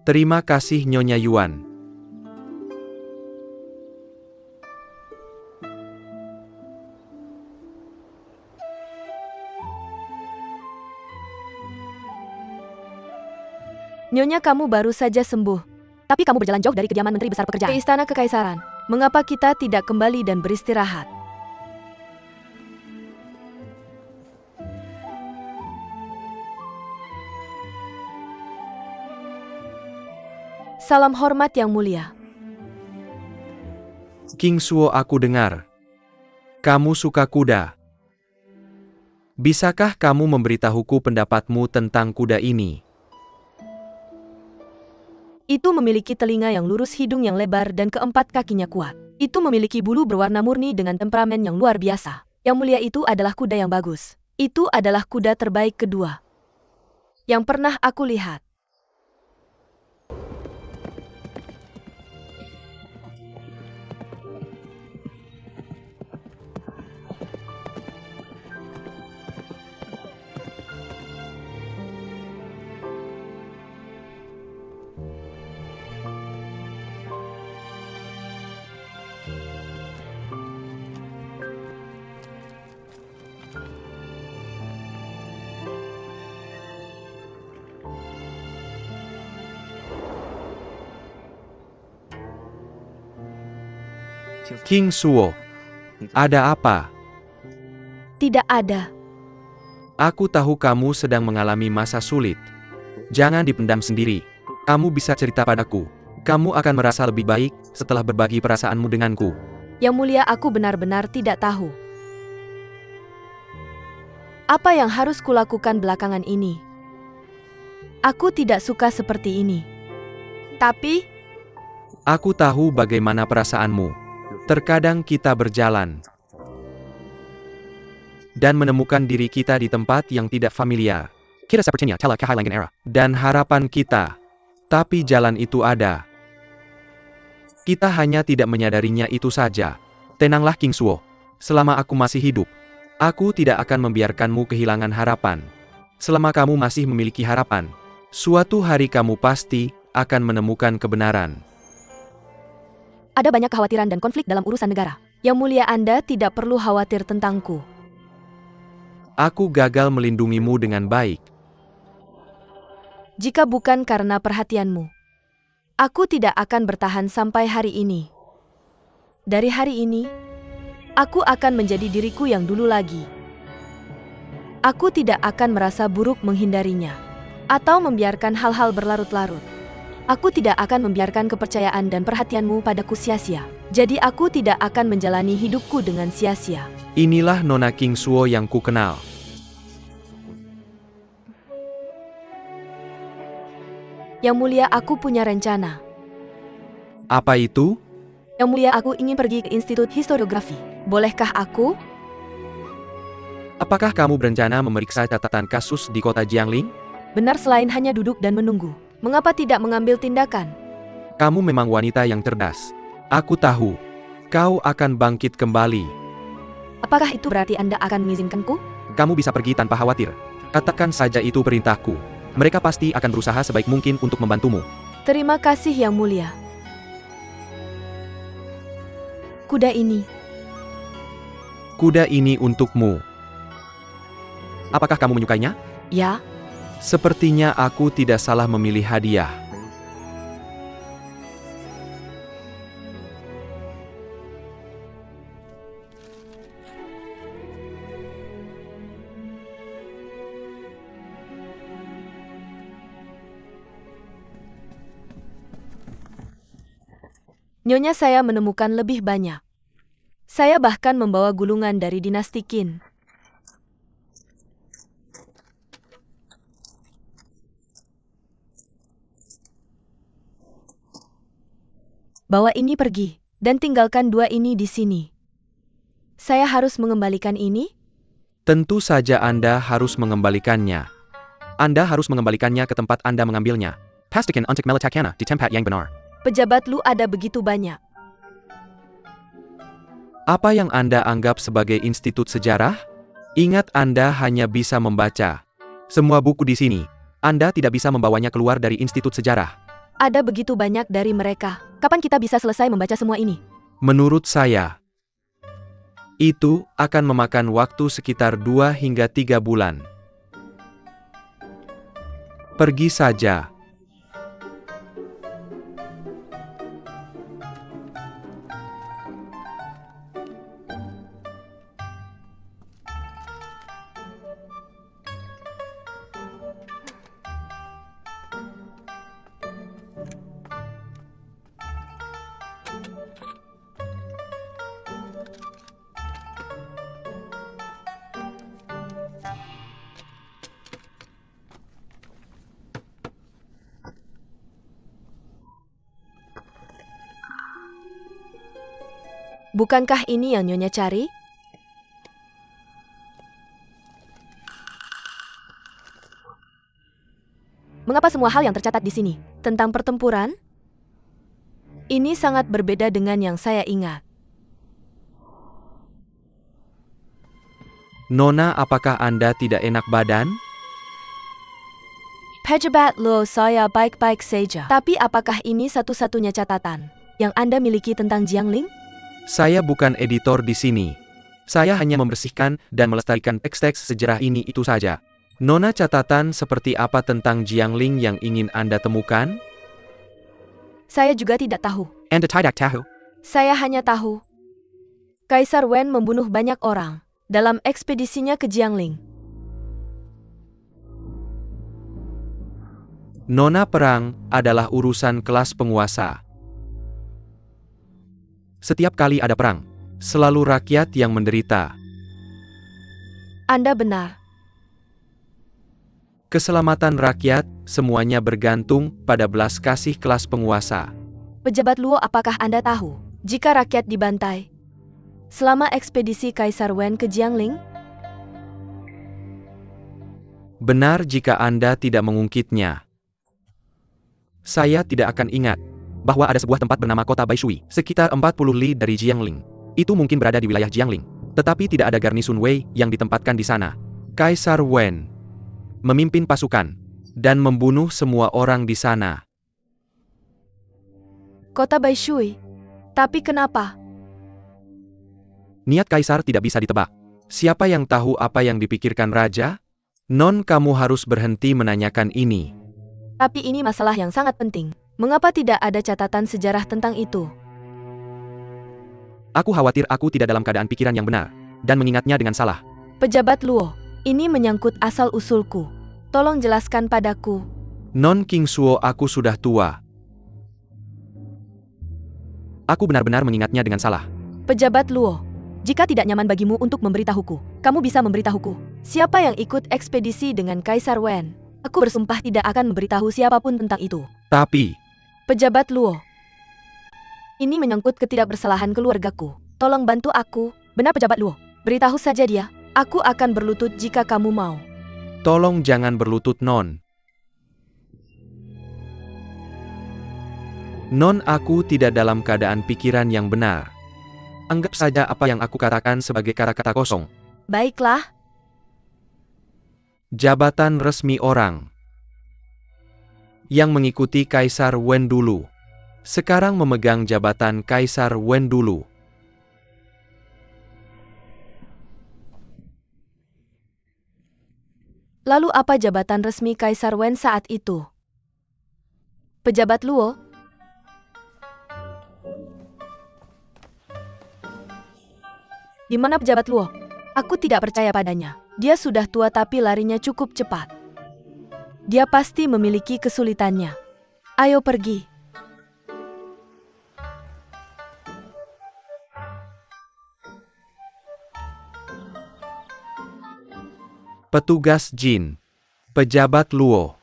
Terima kasih Nyonya Yuan. Nyonya, kamu baru saja sembuh. Tapi kamu berjalan jauh dari kediaman Menteri Besar Pekerjaan ke Istana Kekaisaran. Mengapa kita tidak kembali dan beristirahat? Salam hormat yang mulia. King Suo, aku dengar kamu suka kuda. Bisakah kamu memberitahuku pendapatmu tentang kuda ini? Itu memiliki telinga yang lurus, hidung yang lebar, dan keempat kakinya kuat. Itu memiliki bulu berwarna murni dengan temperamen yang luar biasa. Yang mulia, itu adalah kuda yang bagus. Itu adalah kuda terbaik kedua yang pernah aku lihat. King Suo, ada apa? Tidak ada. Aku tahu kamu sedang mengalami masa sulit. Jangan dipendam sendiri. Kamu bisa cerita padaku. Kamu akan merasa lebih baik setelah berbagi perasaanmu denganku. Yang mulia, aku benar-benar tidak tahu apa yang harus kulakukan belakangan ini. Aku tidak suka seperti ini. Tapi aku tahu bagaimana perasaanmu. Terkadang kita berjalan dan menemukan diri kita di tempat yang tidak familiar. Kita sepertinya telah kehilangan arah. Dan harapan kita. Tapi jalan itu ada. Kita hanya tidak menyadarinya, itu saja. Tenanglah King Suo. Selama aku masih hidup, aku tidak akan membiarkanmu kehilangan harapan. Selama kamu masih memiliki harapan, suatu hari kamu pasti akan menemukan kebenaran. ada banyak kekhawatiran dan konflik dalam urusan negara. Yang mulia, Anda tidak perlu khawatir tentangku. Aku gagal melindungimu dengan baik. Jika bukan karena perhatianmu, aku tidak akan bertahan sampai hari ini. Dari hari ini, aku akan menjadi diriku yang dulu lagi. Aku tidak akan merasa buruk menghindarinya, atau membiarkan hal-hal berlarut-larut. Aku tidak akan membiarkan kepercayaan dan perhatianmu padaku sia-sia. Jadi aku tidak akan menjalani hidupku dengan sia-sia. Inilah Nona King Suo yang ku kenal. Yang mulia, aku punya rencana. Apa itu? Yang mulia, aku ingin pergi ke Institut Historiografi. Bolehkah aku? Apakah kamu berencana memeriksa catatan kasus di kota Jiangling? Benar, selain hanya duduk dan menunggu. Mengapa tidak mengambil tindakan? Kamu memang wanita yang cerdas. Aku tahu. Kau akan bangkit kembali. Apakah itu berarti Anda akan mengizinkanku? Kamu bisa pergi tanpa khawatir. Katakan saja itu perintahku. Mereka pasti akan berusaha sebaik mungkin untuk membantumu. Terima kasih yang mulia. Kuda ini. Kuda ini untukmu. Apakah kamu menyukainya? Ya, Sepertinya aku tidak salah memilih hadiah. Nyonya, saya menemukan lebih banyak. Saya bahkan membawa gulungan dari dinasti Qin. Bawa ini pergi, dan tinggalkan dua ini di sini. Saya harus mengembalikan ini? Tentu saja Anda harus mengembalikannya. Anda harus mengembalikannya ke tempat Anda mengambilnya. Pastikan untuk meletakkannya di tempat yang benar. Pejabat Lu ada begitu banyak. Apa yang Anda anggap sebagai institut sejarah? Ingat Anda hanya bisa membaca semua buku di sini. Anda tidak bisa membawanya keluar dari institut sejarah. Ada begitu banyak dari mereka. Kapan kita bisa selesai membaca semua ini? Menurut saya, itu akan memakan waktu sekitar 2 hingga 3 bulan. Pergi saja. Bukankah ini yang Nyonya cari? Mengapa semua hal yang tercatat di sini tentang pertempuran? Ini sangat berbeda dengan yang saya ingat. Nona, apakah Anda tidak enak badan? Pejabat Lo, saya baik-baik saja. Tapi apakah ini satu-satunya catatan yang Anda miliki tentang Jiangling? Saya bukan editor di sini. Saya hanya membersihkan dan melestarikan teks-teks sejarah ini itu saja. Nona, catatan seperti apa tentang Jiangling yang ingin Anda temukan? Saya juga tidak tahu. Anda tidak tahu? Saya hanya tahu Kaisar Wen membunuh banyak orang dalam ekspedisinya ke Jiangling. Nona, perang adalah urusan kelas penguasa. Setiap kali ada perang, selalu rakyat yang menderita. Anda benar. Keselamatan rakyat, semuanya bergantung pada belas kasih kelas penguasa. Pejabat Luo, apakah Anda tahu jika rakyat dibantai selama ekspedisi Kaisar Wen ke Jiangling? Benar jika Anda tidak mengungkitnya. Saya tidak akan ingat bahwa ada sebuah tempat bernama kota Baishui, sekitar 40 li dari Jiangling. Itu mungkin berada di wilayah Jiangling, tetapi tidak ada garnisun Wei yang ditempatkan di sana. Kaisar Wen memimpin pasukan dan membunuh semua orang di sana. Kota Baishui. Tapi kenapa? Niat Kaisar tidak bisa ditebak. Siapa yang tahu apa yang dipikirkan raja? Non, kamu harus berhenti menanyakan ini. Tapi ini masalah yang sangat penting. Mengapa tidak ada catatan sejarah tentang itu? Aku khawatir aku tidak dalam keadaan pikiran yang benar, dan mengingatnya dengan salah. Pejabat Luo, ini menyangkut asal-usulku. Tolong jelaskan padaku. Non King Suo, aku sudah tua. Aku benar-benar mengingatnya dengan salah. Pejabat Luo, jika tidak nyaman bagimu untuk memberitahuku, kamu bisa memberitahuku. Siapa yang ikut ekspedisi dengan Kaisar Wen? Aku bersumpah tidak akan memberitahu siapapun tentang itu. Tapi, Pejabat Luo, ini menyangkut ketidakbersalahan keluargaku. Tolong bantu aku. Benar Pejabat Luo, beritahu saja dia. Aku akan berlutut jika kamu mau. tolong jangan berlutut, Non. Non, aku tidak dalam keadaan pikiran yang benar. Anggap saja apa yang aku katakan sebagai kata-kata kosong. Baiklah. Jabatan resmi orang yang mengikuti Kaisar Wen dulu, sekarang memegang jabatan Kaisar Wen dulu. Lalu apa jabatan resmi Kaisar Wen saat itu? Pejabat Luo? Di mana Pejabat Luo? Aku tidak percaya padanya. Dia sudah tua tapi larinya cukup cepat. Dia pasti memiliki kesulitannya. Ayo pergi. Petugas Jin. Pejabat Luo.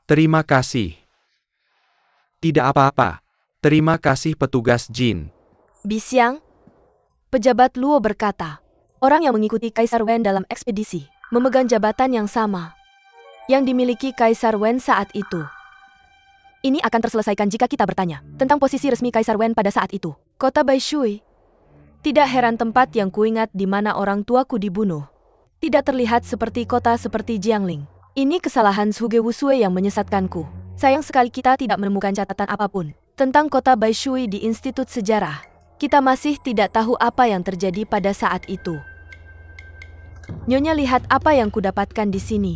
Terima kasih. Tidak apa-apa. Terima kasih petugas Jin. Bisiang, pejabat Luo berkata, orang yang mengikuti Kaisar Wen dalam ekspedisi, memegang jabatan yang sama yang dimiliki Kaisar Wen saat itu. Ini akan terselesaikan jika kita bertanya tentang posisi resmi Kaisar Wen pada saat itu. Kota Baishui. Tidak heran tempat yang kuingat di mana orang tuaku dibunuh tidak terlihat seperti kota seperti Jiangling. Ini kesalahan Zhuge Wusui yang menyesatkanku. Sayang sekali kita tidak menemukan catatan apapun tentang kota Baishui di Institut Sejarah. Kita masih tidak tahu apa yang terjadi pada saat itu. Nyonya lihat apa yang kudapatkan di sini.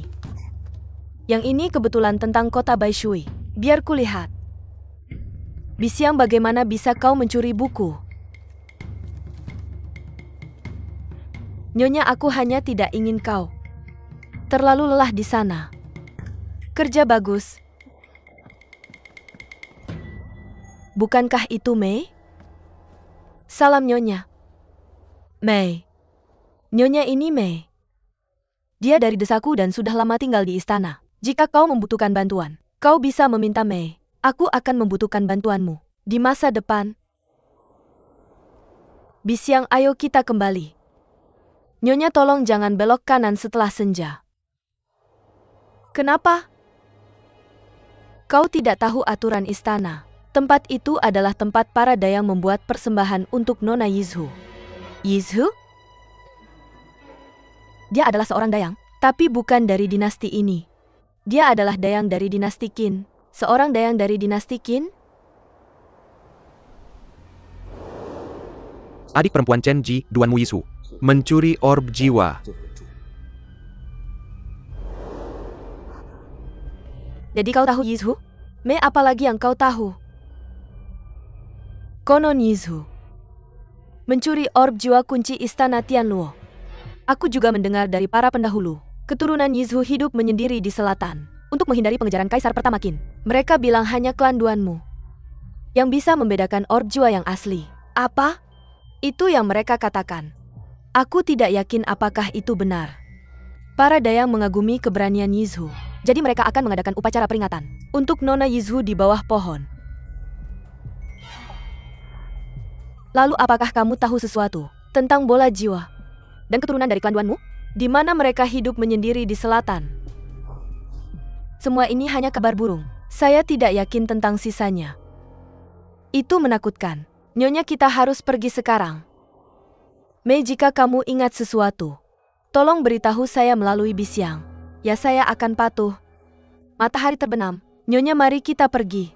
Yang ini kebetulan tentang kota Baishui. Biar kulihat. Bisiang, bagaimana bisa kau mencuri buku? Nyonya, aku hanya tidak ingin kau terlalu lelah di sana. Kerja bagus. Bukankah itu Mei? Salam Nyonya. Mei. Nyonya ini Mei. Dia dari desaku dan sudah lama tinggal di istana. Jika kau membutuhkan bantuan, kau bisa meminta Mei. Aku akan membutuhkan bantuanmu di masa depan. Bisiang, ayo kita kembali. Nyonya, tolong jangan belok kanan setelah senja. Kenapa? Kau tidak tahu aturan istana. Tempat itu adalah tempat para dayang membuat persembahan untuk Nona Yizhu. Yizhu? Dia adalah seorang dayang, tapi bukan dari dinasti ini. Dia adalah dayang dari dinasti Qin. Seorang dayang dari dinasti Qin? Adik perempuan Chen Ji, Duanmu Yizhu, mencuri orb jiwa. Jadi kau tahu Yizhu? Mei, apalagi yang kau tahu? Konon Yizhu mencuri orb jiwa kunci istana Tianluo. Aku juga mendengar dari para pendahulu, keturunan Yizhu hidup menyendiri di selatan untuk menghindari pengejaran Kaisar pertama Qin. Mereka bilang hanya klan Duanmu yang bisa membedakan orb jiwa yang asli. Apa? Itu yang mereka katakan. Aku tidak yakin apakah itu benar. Para dayang mengagumi keberanian Yizhu, jadi mereka akan mengadakan upacara peringatan untuk Nona Yizhu di bawah pohon. Lalu apakah kamu tahu sesuatu tentang bola jiwa dan keturunan dari klan Duanmu? Di mana mereka hidup menyendiri di selatan? Semua ini hanya kabar burung. Saya tidak yakin tentang sisanya. Itu menakutkan. Nyonya, kita harus pergi sekarang. Mei, jika kamu ingat sesuatu, tolong beritahu saya melalui Bisiang. Ya, saya akan patuh. Matahari terbenam. Nyonya, mari kita pergi.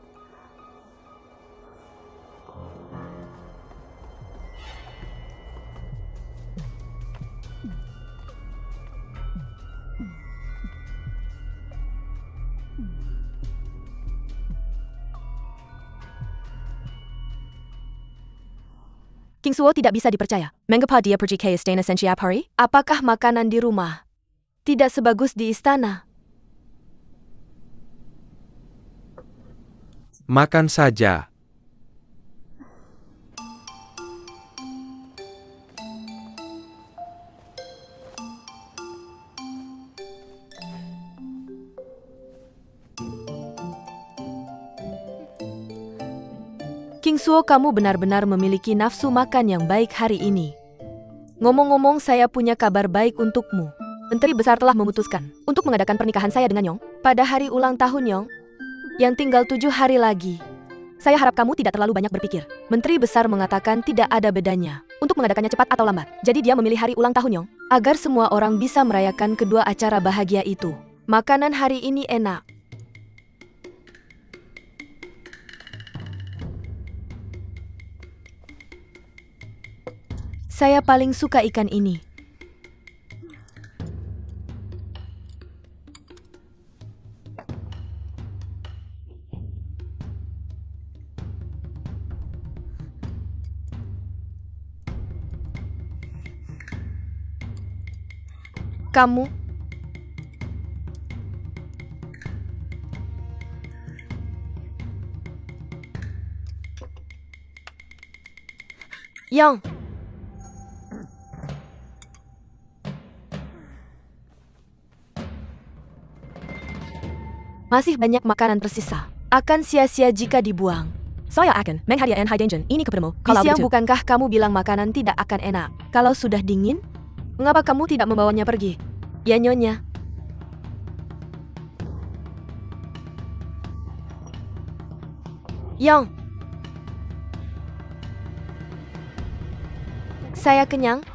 King Suo tidak bisa dipercaya. Mengapa dia pergi ke istana setiap hari? Apakah makanan di rumah tidak sebagus di istana? Makan saja. King Suo, kamu benar-benar memiliki nafsu makan yang baik hari ini. Ngomong-ngomong, saya punya kabar baik untukmu. Menteri Besar telah memutuskan untuk mengadakan pernikahan saya dengan Yong pada hari ulang tahun Yong, yang tinggal 7 hari lagi. Saya harap kamu tidak terlalu banyak berpikir. Menteri Besar mengatakan tidak ada bedanya untuk mengadakannya cepat atau lambat. Jadi dia memilih hari ulang tahun Yong agar semua orang bisa merayakan kedua acara bahagia itu. Makanan hari ini enak. Saya paling suka ikan ini. Kamu? Yang? Masih banyak makanan tersisa. Akan sia-sia jika dibuang. Saya akan menghadiahkan hidangan ini kepadamu. Kalau begitu, bukankah kamu bilang makanan tidak akan enak? Kalau sudah dingin, mengapa kamu tidak membawanya pergi? Ya, Nyonya. Yong. Saya kenyang.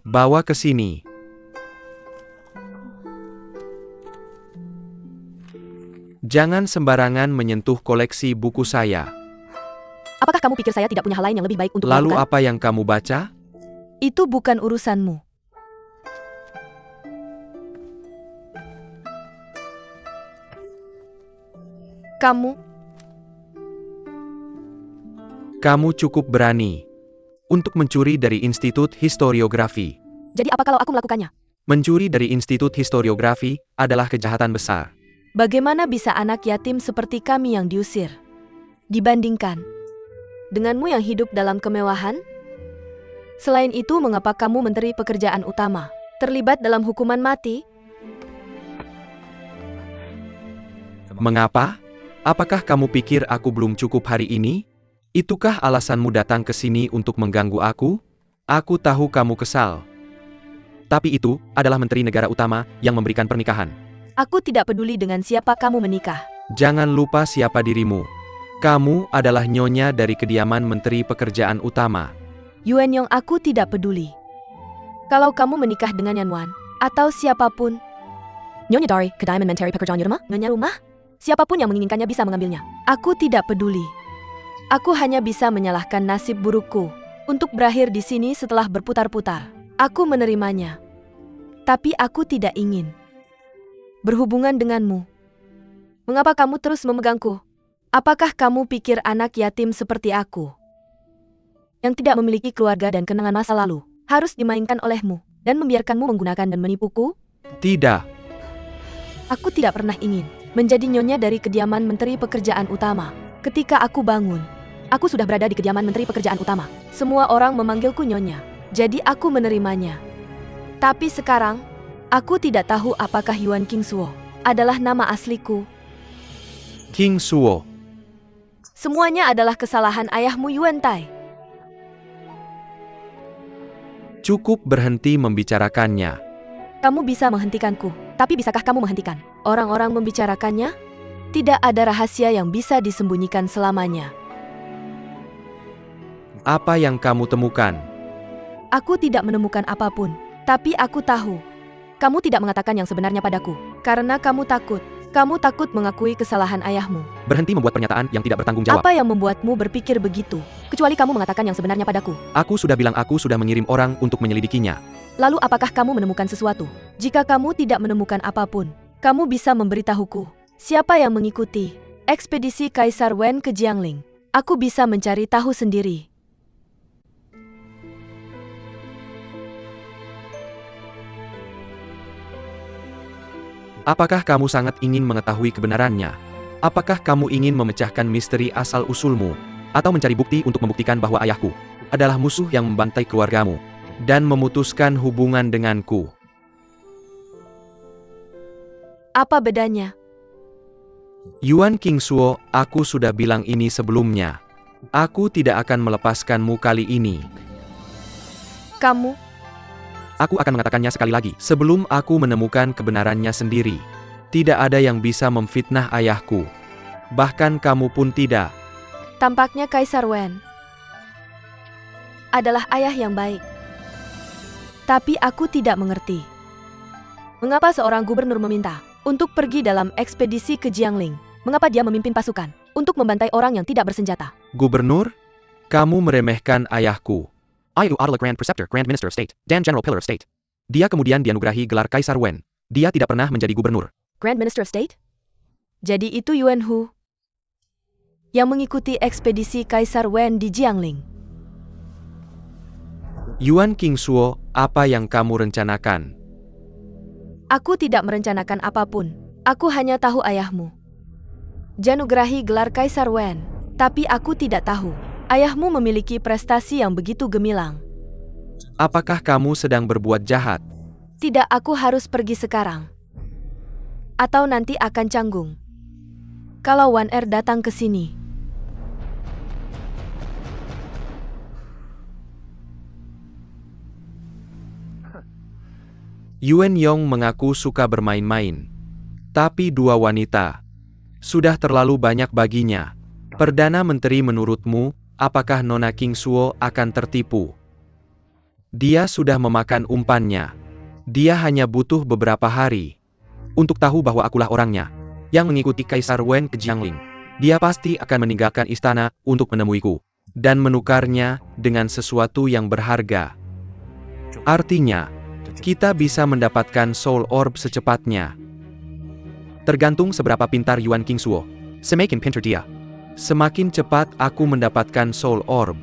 Bawa ke sini. Jangan sembarangan menyentuh koleksi buku saya. Apakah kamu pikir saya tidak punya hal lain yang lebih baik untuk Lalu melakukan? apa yang kamu baca? Itu bukan urusanmu. Kamu cukup berani untuk mencuri dari Institut Historiografi. Jadi apa kalau aku melakukannya? Mencuri dari Institut Historiografi adalah kejahatan besar. Bagaimana bisa anak yatim seperti kami yang diusir? Dibandingkan denganmu yang hidup dalam kemewahan? Selain itu, mengapa kamu menteri pekerjaan utama terlibat dalam hukuman mati? Mengapa? Apakah kamu pikir aku belum cukup hari ini? Itukah alasanmu datang ke sini untuk mengganggu aku? Aku tahu kamu kesal. Tapi itu adalah menteri negara utama yang memberikan pernikahan. Aku tidak peduli dengan siapa kamu menikah. Jangan lupa siapa dirimu. Kamu adalah nyonya dari kediaman menteri pekerjaan utama. Yuan Yong, aku tidak peduli. Kalau kamu menikah dengan Yan Wan, atau siapapun. Nyonya dari kediaman menteri pekerjaan rumah? Nyonya rumah? Siapapun yang menginginkannya bisa mengambilnya. Aku tidak peduli. Aku hanya bisa menyalahkan nasib burukku untuk berakhir di sini setelah berputar-putar. Aku menerimanya. Tapi aku tidak ingin berhubungan denganmu. Mengapa kamu terus memegangku? Apakah kamu pikir anak yatim seperti aku, yang tidak memiliki keluarga dan kenangan masa lalu, harus dimainkan olehmu dan membiarkanmu menggunakan dan menipuku? Tidak. Aku tidak pernah ingin menjadi nyonya dari kediaman menteri pekerjaan utama. Ketika aku bangun, aku sudah berada di kediaman menteri pekerjaan utama. Semua orang memanggilku nyonya, jadi aku menerimanya. Tapi sekarang, aku tidak tahu apakah Yuan Qingsuo adalah nama asliku. Qingsuo. Semuanya adalah kesalahan ayahmu Yuan Tai. Cukup berhenti membicarakannya. Kamu bisa menghentikanku, tapi bisakah kamu menghentikan orang-orang membicarakannya? Tidak ada rahasia yang bisa disembunyikan selamanya. Apa yang kamu temukan? Aku tidak menemukan apapun, tapi aku tahu. Kamu tidak mengatakan yang sebenarnya padaku, karena kamu takut. Kamu takut mengakui kesalahan ayahmu. Berhenti membuat pernyataan yang tidak bertanggung jawab. Apa yang membuatmu berpikir begitu? Kecuali kamu mengatakan yang sebenarnya padaku. Aku sudah bilang aku sudah mengirim orang untuk menyelidikinya. Lalu apakah kamu menemukan sesuatu? Jika kamu tidak menemukan apapun, kamu bisa memberitahuku. Siapa yang mengikuti ekspedisi Kaisar Wen ke Jiangling? Aku bisa mencari tahu sendiri. Apakah kamu sangat ingin mengetahui kebenarannya? Apakah kamu ingin memecahkan misteri asal-usulmu? Atau mencari bukti untuk membuktikan bahwa ayahku adalah musuh yang membantai keluargamu dan memutuskan hubungan denganku? Apa bedanya? Yuan Qingsuo, aku sudah bilang ini sebelumnya. Aku tidak akan melepaskanmu kali ini. Kamu? Aku akan mengatakannya sekali lagi, sebelum aku menemukan kebenarannya sendiri. Tidak ada yang bisa memfitnah ayahku. Bahkan kamu pun tidak. Tampaknya Kaisar Wen adalah ayah yang baik. Tapi aku tidak mengerti. Mengapa seorang gubernur meminta untuk pergi dalam ekspedisi ke Jiangling? Mengapa dia memimpin pasukan untuk membantai orang yang tidak bersenjata? Gubernur? Kamu meremehkan ayahku. Ayahku adalah Grand Preceptor, Grand Minister of State, dan General Pillar of State. Dia kemudian dianugerahi gelar Kaisar Wen. Dia tidak pernah menjadi gubernur. Grand Minister of State? Jadi itu Yuan Hu yang mengikuti ekspedisi Kaisar Wen di Jiangling. Yuan Qingsuo, apa yang kamu rencanakan? Aku tidak merencanakan apapun. Aku hanya tahu ayahmu janugerahi gelar Kaisar Wen. Tapi aku tidak tahu ayahmu memiliki prestasi yang begitu gemilang. Apakah kamu sedang berbuat jahat? Tidak, aku harus pergi sekarang. Atau nanti akan canggung kalau Wan Er datang ke sini. Yuan Yong mengaku suka bermain-main. Tapi dua wanita sudah terlalu banyak baginya. Perdana Menteri, menurutmu, apakah Nona Qingsuo akan tertipu? Dia sudah memakan umpannya. Dia hanya butuh beberapa hari untuk tahu bahwa akulah orangnya yang mengikuti Kaisar Wen ke Jiangling. Dia pasti akan meninggalkan istana untuk menemuiku dan menukarnya dengan sesuatu yang berharga. Artinya, kita bisa mendapatkan Soul Orb secepatnya. Tergantung seberapa pintar Yuan Qingsuo. Semakin pintar dia, semakin cepat aku mendapatkan Soul Orb.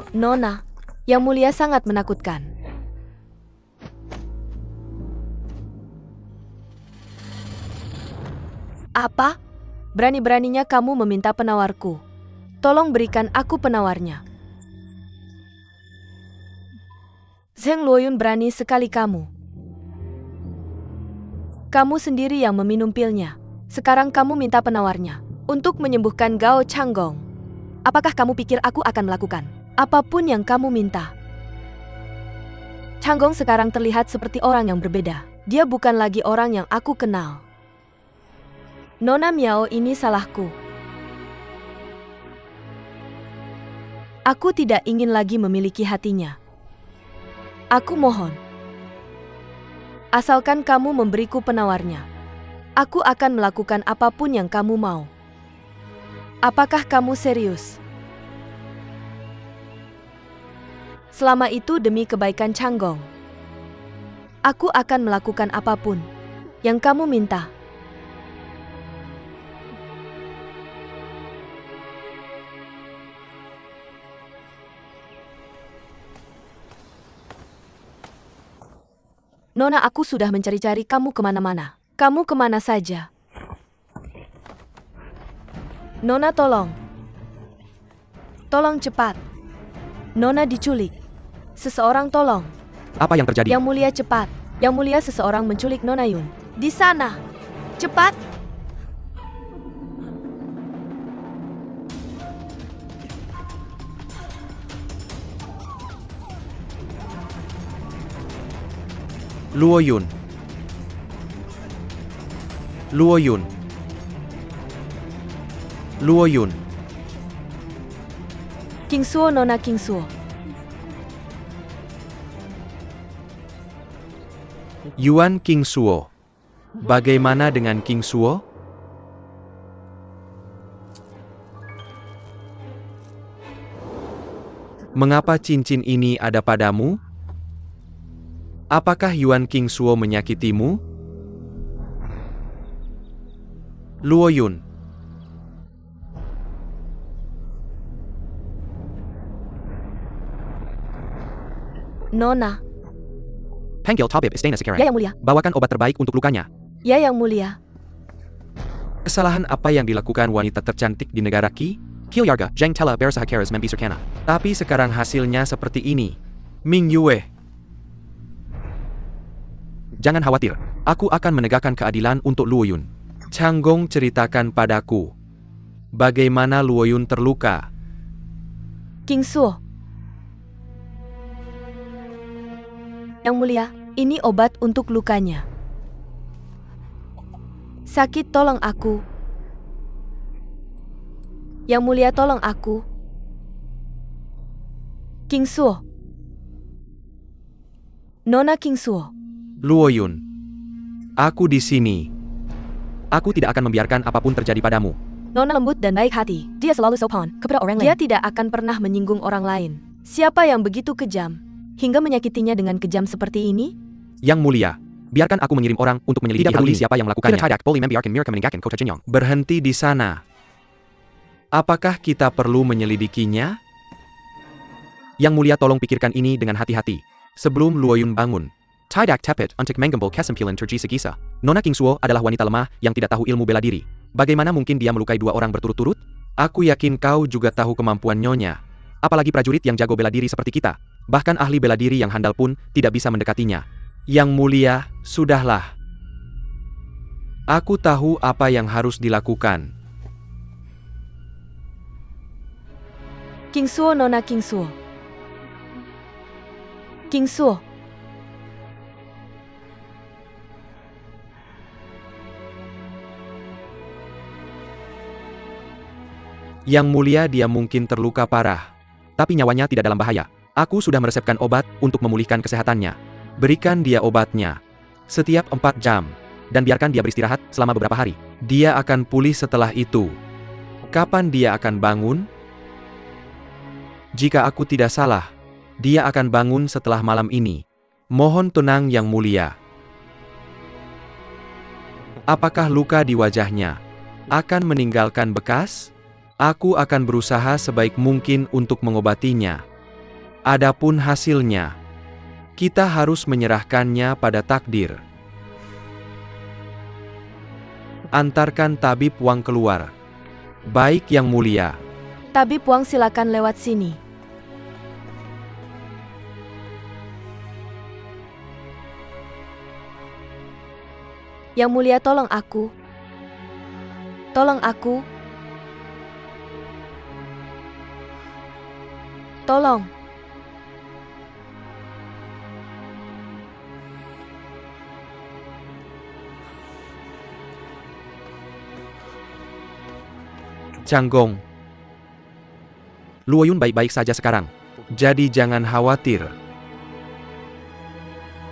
Nona, Yang Mulia sangat menakutkan. Apa? Berani-beraninya kamu meminta penawarku. Tolong berikan aku penawarnya. Zheng Luoyun, berani sekali kamu. Kamu sendiri yang meminum pilnya. Sekarang kamu minta penawarnya untuk menyembuhkan Gao Changgong. Apakah kamu pikir aku akan melakukan apapun yang kamu minta? Changgong sekarang terlihat seperti orang yang berbeda. Dia bukan lagi orang yang aku kenal. Nona Miao, ini salahku. Aku tidak ingin lagi memiliki hatinya. Aku mohon, asalkan kamu memberiku penawarnya, aku akan melakukan apapun yang kamu mau. Apakah kamu serius? Selama itu demi kebaikan Changgong, aku akan melakukan apapun yang kamu minta. Nona, aku sudah mencari-cari kamu kemana-mana. Kamu kemana saja? Nona, tolong. Tolong cepat. Nona diculik. Seseorang tolong. Apa yang terjadi? Yang Mulia, cepat. Yang Mulia, seseorang menculik Nona Yun. Di sana. Cepat. Luoyun. Luoyun. Luoyun. Qingsuo, Nona Qingsuo. Yuan Qingsuo. Bagaimana dengan Qingsuo? Mengapa cincin ini ada padamu? Apakah Yuan Qingsuo menyakitimu? Luoyun. Nona. Panggil tabib istana sekarang. Ya, Yang Mulia. Bawakan obat terbaik untuk lukanya. Ya, Yang Mulia. Kesalahan apa yang dilakukan wanita tercantik di negara Qi? Kilyarga, Zhang Tela Bersahakaras Membisarkana. Tapi sekarang hasilnya seperti ini. Ming Yue. Jangan khawatir, aku akan menegakkan keadilan untuk Luoyun. Changgong, ceritakan padaku. Bagaimana Luoyun terluka? Qingsuo. Yang Mulia, ini obat untuk lukanya. Sakit, tolong aku. Yang Mulia, tolong aku. Qingsuo. Nona Qingsuo. Luoyun. Aku di sini. Aku tidak akan membiarkan apapun terjadi padamu. Nona lembut dan baik hati. Dia selalu sopan kepada orang lain. Dia tidak akan pernah menyinggung orang lain. Siapa yang begitu kejam hingga menyakitinya dengan kejam seperti ini? Yang Mulia, biarkan aku mengirim orang untuk menyelidiki hal ini siapa yang melakukannya. Berhenti di sana. Apakah kita perlu menyelidikinya? Yang Mulia, tolong pikirkan ini dengan hati-hati. Sebelum Luoyun bangun, Tidak tepet untuk menggembal kesempilan tergisa-gisa. Nona Kingsuo adalah wanita lemah yang tidak tahu ilmu bela diri. Bagaimana mungkin dia melukai 2 orang berturut-turut? aku yakin kau juga tahu kemampuan Nyonya. Apalagi prajurit yang jago bela diri seperti kita. Bahkan ahli bela diri yang handal pun tidak bisa mendekatinya. Yang Mulia, sudahlah. Aku tahu apa yang harus dilakukan. Kingsuo, Nona Kingsuo. Kingsuo. Yang Mulia, dia mungkin terluka parah. Tapi nyawanya tidak dalam bahaya. Aku sudah meresepkan obat untuk memulihkan kesehatannya. Berikan dia obatnya. Setiap 4 jam. Dan biarkan dia beristirahat selama beberapa hari. Dia akan pulih setelah itu. Kapan dia akan bangun? Jika aku tidak salah, dia akan bangun setelah malam ini. Mohon tenang Yang Mulia. Apakah luka di wajahnya akan meninggalkan bekas? Aku akan berusaha sebaik mungkin untuk mengobatinya. Adapun hasilnya, kita harus menyerahkannya pada takdir. Antarkan tabib Wang keluar. Baik Yang Mulia. Tabib Wang, silakan lewat sini. Yang Mulia, tolong aku. Tolong aku. Tolong. Changgong, Luoyun baik-baik saja sekarang. jadi jangan khawatir.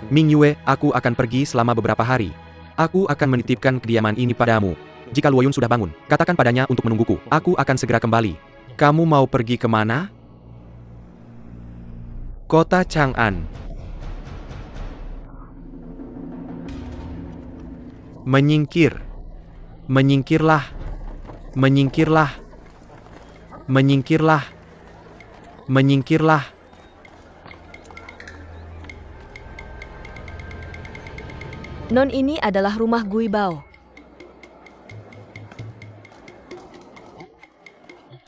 Ming Yue, aku akan pergi selama beberapa hari. Aku akan menitipkan kediaman ini padamu. Jika Luoyun sudah bangun, katakan padanya untuk menungguku. Aku akan segera kembali. Kamu mau pergi kemana? Kota Chang'an. Menyingkir. Menyingkirlah. Menyingkirlah. Menyingkirlah. Menyingkirlah. Non, ini adalah rumah Gui Bao.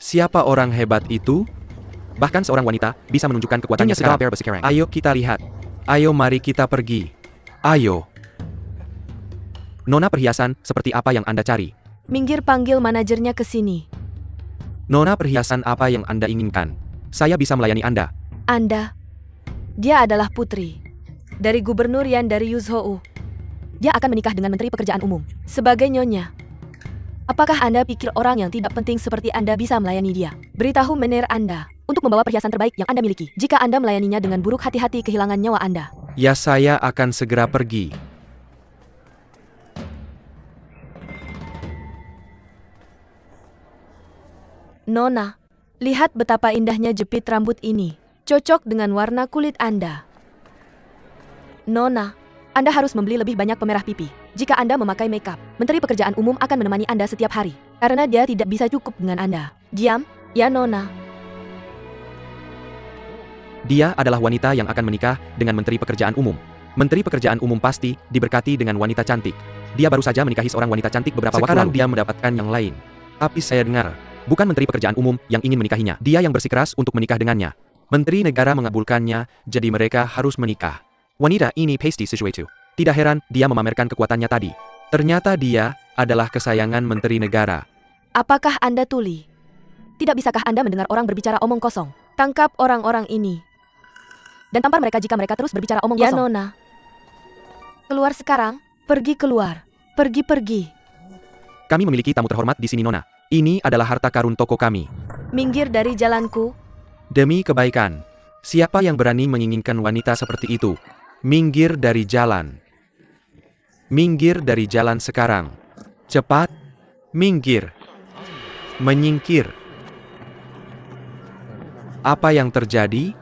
Siapa orang hebat itu? Bahkan seorang wanita bisa menunjukkan kekuatannya sekarang. Ayo kita lihat. Ayo mari kita pergi. Ayo. Nona perhiasan, seperti apa yang Anda cari? Minggir, panggil manajernya ke sini. Nona perhiasan apa yang Anda inginkan? Saya bisa melayani Anda. Anda. Dia adalah putri dari Gubernur Yan dari Yuzhou. Dia akan menikah dengan Menteri Pekerjaan Umum. Sebagai nyonya, apakah Anda pikir orang yang tidak penting seperti Anda bisa melayani dia? Beritahu mener Anda untuk membawa perhiasan terbaik yang Anda miliki. Jika Anda melayaninya dengan buruk, hati-hati kehilangan nyawa Anda. Ya, saya akan segera pergi. Nona, lihat betapa indahnya jepit rambut ini. Cocok dengan warna kulit Anda. Nona, Anda harus membeli lebih banyak pemerah pipi. Jika Anda memakai makeup, Menteri Pekerjaan Umum akan menemani Anda setiap hari. Karena dia tidak bisa cukup dengan Anda. Diam, ya Nona. Dia adalah wanita yang akan menikah dengan Menteri Pekerjaan Umum. Menteri Pekerjaan Umum pasti diberkati dengan wanita cantik. Dia baru saja menikahi seorang wanita cantik beberapa waktu Sekarang lalu. dia mendapatkan yang lain. Tapi saya dengar, Bukan Menteri Pekerjaan Umum yang ingin menikahinya. Dia yang bersikeras untuk menikah dengannya. Menteri Negara mengabulkannya, jadi mereka harus menikah. Wanita ini pasti sesuatu. Tidak heran dia memamerkan kekuatannya tadi. Ternyata dia adalah kesayangan Menteri Negara. Apakah Anda tuli? Tidak bisakah Anda mendengar orang berbicara omong kosong? Tangkap orang-orang ini. Dan tampar mereka jika mereka terus berbicara omong kosong. Ya Nona. Keluar sekarang. Pergi keluar. Pergi-pergi. Kami memiliki tamu terhormat di sini, Nona. Ini adalah harta karun toko kami. Minggir dari jalanku. Demi kebaikan. Siapa yang berani menginginkan wanita seperti itu? Minggir dari jalan. Minggir dari jalan sekarang. Cepat. Minggir. Menyingkir. Apa yang terjadi?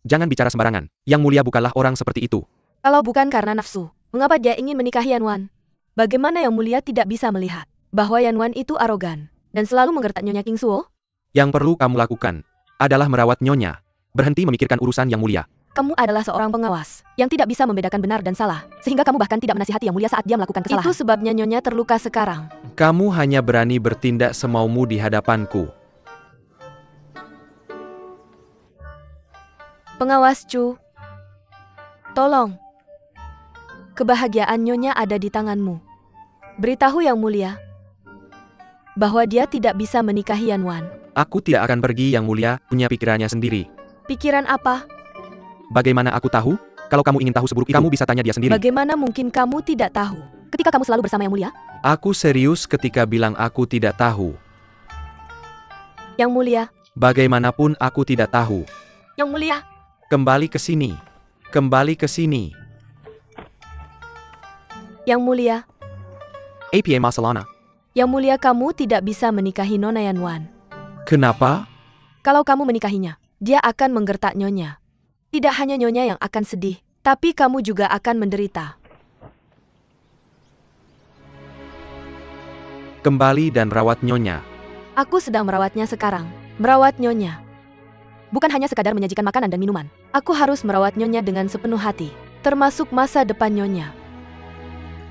Jangan bicara sembarangan. Yang Mulia bukanlah orang seperti itu. Kalau bukan karena nafsu, mengapa dia ingin menikahi Yanwan? Bagaimana Yang Mulia tidak bisa melihat bahwa Yanwan itu arogan dan selalu menggertak Nyonya Kingsuo? Yang perlu kamu lakukan adalah merawat Nyonya. Berhenti memikirkan urusan Yang Mulia. Kamu adalah seorang pengawas yang tidak bisa membedakan benar dan salah, sehingga kamu bahkan tidak menasihati Yang Mulia saat dia melakukan kesalahan. Itu sebabnya Nyonya terluka sekarang. Kamu hanya berani bertindak semaumu di hadapanku. Pengawas Chu, tolong. Kebahagiaan Nyonya ada di tanganmu. Beritahu Yang Mulia bahwa dia tidak bisa menikahi Yanwan. Aku tidak akan pergi, Yang Mulia punya pikirannya sendiri. Pikiran apa? Bagaimana aku tahu? Kalau kamu ingin tahu seburuk itu, kamu bisa tanya dia sendiri. Bagaimana mungkin kamu tidak tahu ketika kamu selalu bersama Yang Mulia? Aku serius ketika bilang aku tidak tahu. Yang Mulia, Bagaimanapun aku tidak tahu. Yang Mulia. Kembali ke sini. Kembali ke sini. Yang Mulia, APA Masalana. Yang Mulia, kamu tidak bisa menikahi Nona Yanwan. Kenapa? Kalau kamu menikahinya, dia akan menggertak Nyonya. Tidak hanya Nyonya yang akan sedih, tapi kamu juga akan menderita. Kembali dan rawat Nyonya. Aku sedang merawatnya sekarang. Merawat Nyonya bukan hanya sekadar menyajikan makanan dan minuman. Aku harus merawat Nyonya dengan sepenuh hati, termasuk masa depan Nyonya.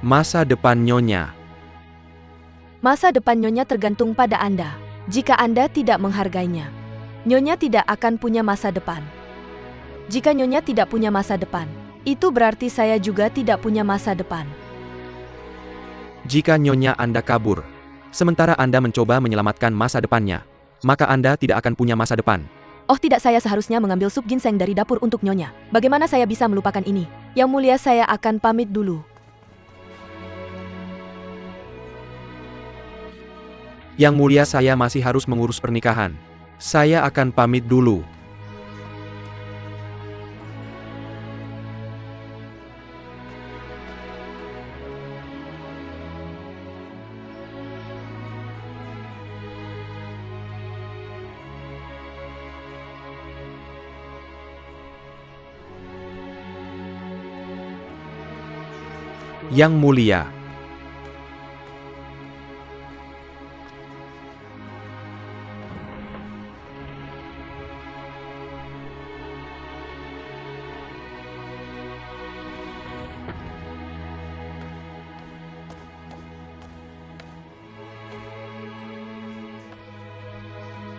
Masa depan Nyonya. Masa depan Nyonya tergantung pada Anda. Jika Anda tidak menghargainya, Nyonya tidak akan punya masa depan. Jika Nyonya tidak punya masa depan, itu berarti saya juga tidak punya masa depan. Jika Nyonya Anda kabur, Sementara Anda mencoba menyelamatkan masa depannya, maka Anda tidak akan punya masa depan. Oh tidak, saya seharusnya mengambil sup ginseng dari dapur untuk Nyonya. Bagaimana saya bisa melupakan ini? Yang Mulia, saya akan pamit dulu. Yang Mulia, saya masih harus mengurus pernikahan. Saya akan pamit dulu. Yang Mulia.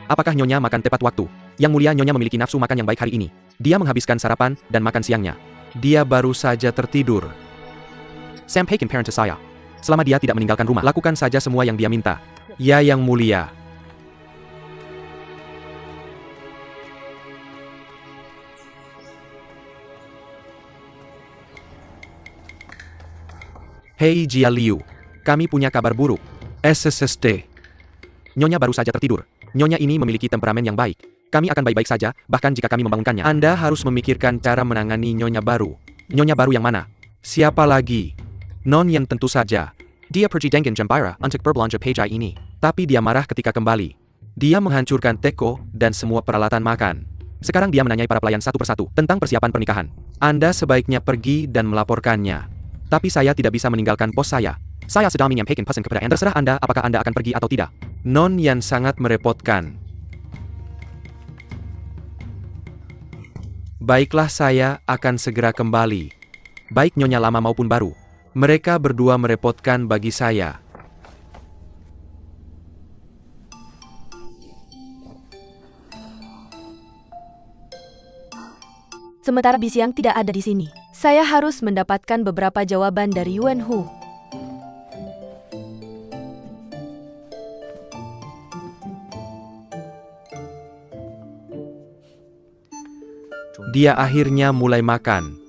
Apakah Nyonya makan tepat waktu? Yang Mulia, Nyonya memiliki nafsu makan yang baik hari ini. Dia menghabiskan sarapan dan makan siangnya. Dia baru saja tertidur. Sam Haken parent to saya. Selama dia tidak meninggalkan rumah, lakukan saja semua yang dia minta. Ya, Yang Mulia. Hei Jia Liu, kami punya kabar buruk. SSSD. Nyonya baru saja tertidur. Nyonya ini memiliki temperamen yang baik. Kami akan baik-baik saja, bahkan jika kami membangunkannya. Anda harus memikirkan cara menangani Nyonya baru. Nyonya baru yang mana? Siapa lagi? Non yang tentu saja. Dia pergi dengan Jembara untuk berbelanja pejai ini. Tapi dia marah ketika kembali. Dia menghancurkan teko dan semua peralatan makan. Sekarang dia menanyai para pelayan satu persatu tentang persiapan pernikahan. Anda sebaiknya pergi dan melaporkannya. Tapi saya tidak bisa meninggalkan pos saya. Saya sedang menyampaikan pesan kepada Anda. Terserah Anda apakah Anda akan pergi atau tidak. Non yang sangat merepotkan. Baiklah, saya akan segera kembali. Baik Nyonya lama maupun baru. Mereka berdua merepotkan bagi saya. Sementara Bisiang tidak ada di sini, saya harus mendapatkan beberapa jawaban dari Yuan Hu. Dia akhirnya mulai makan.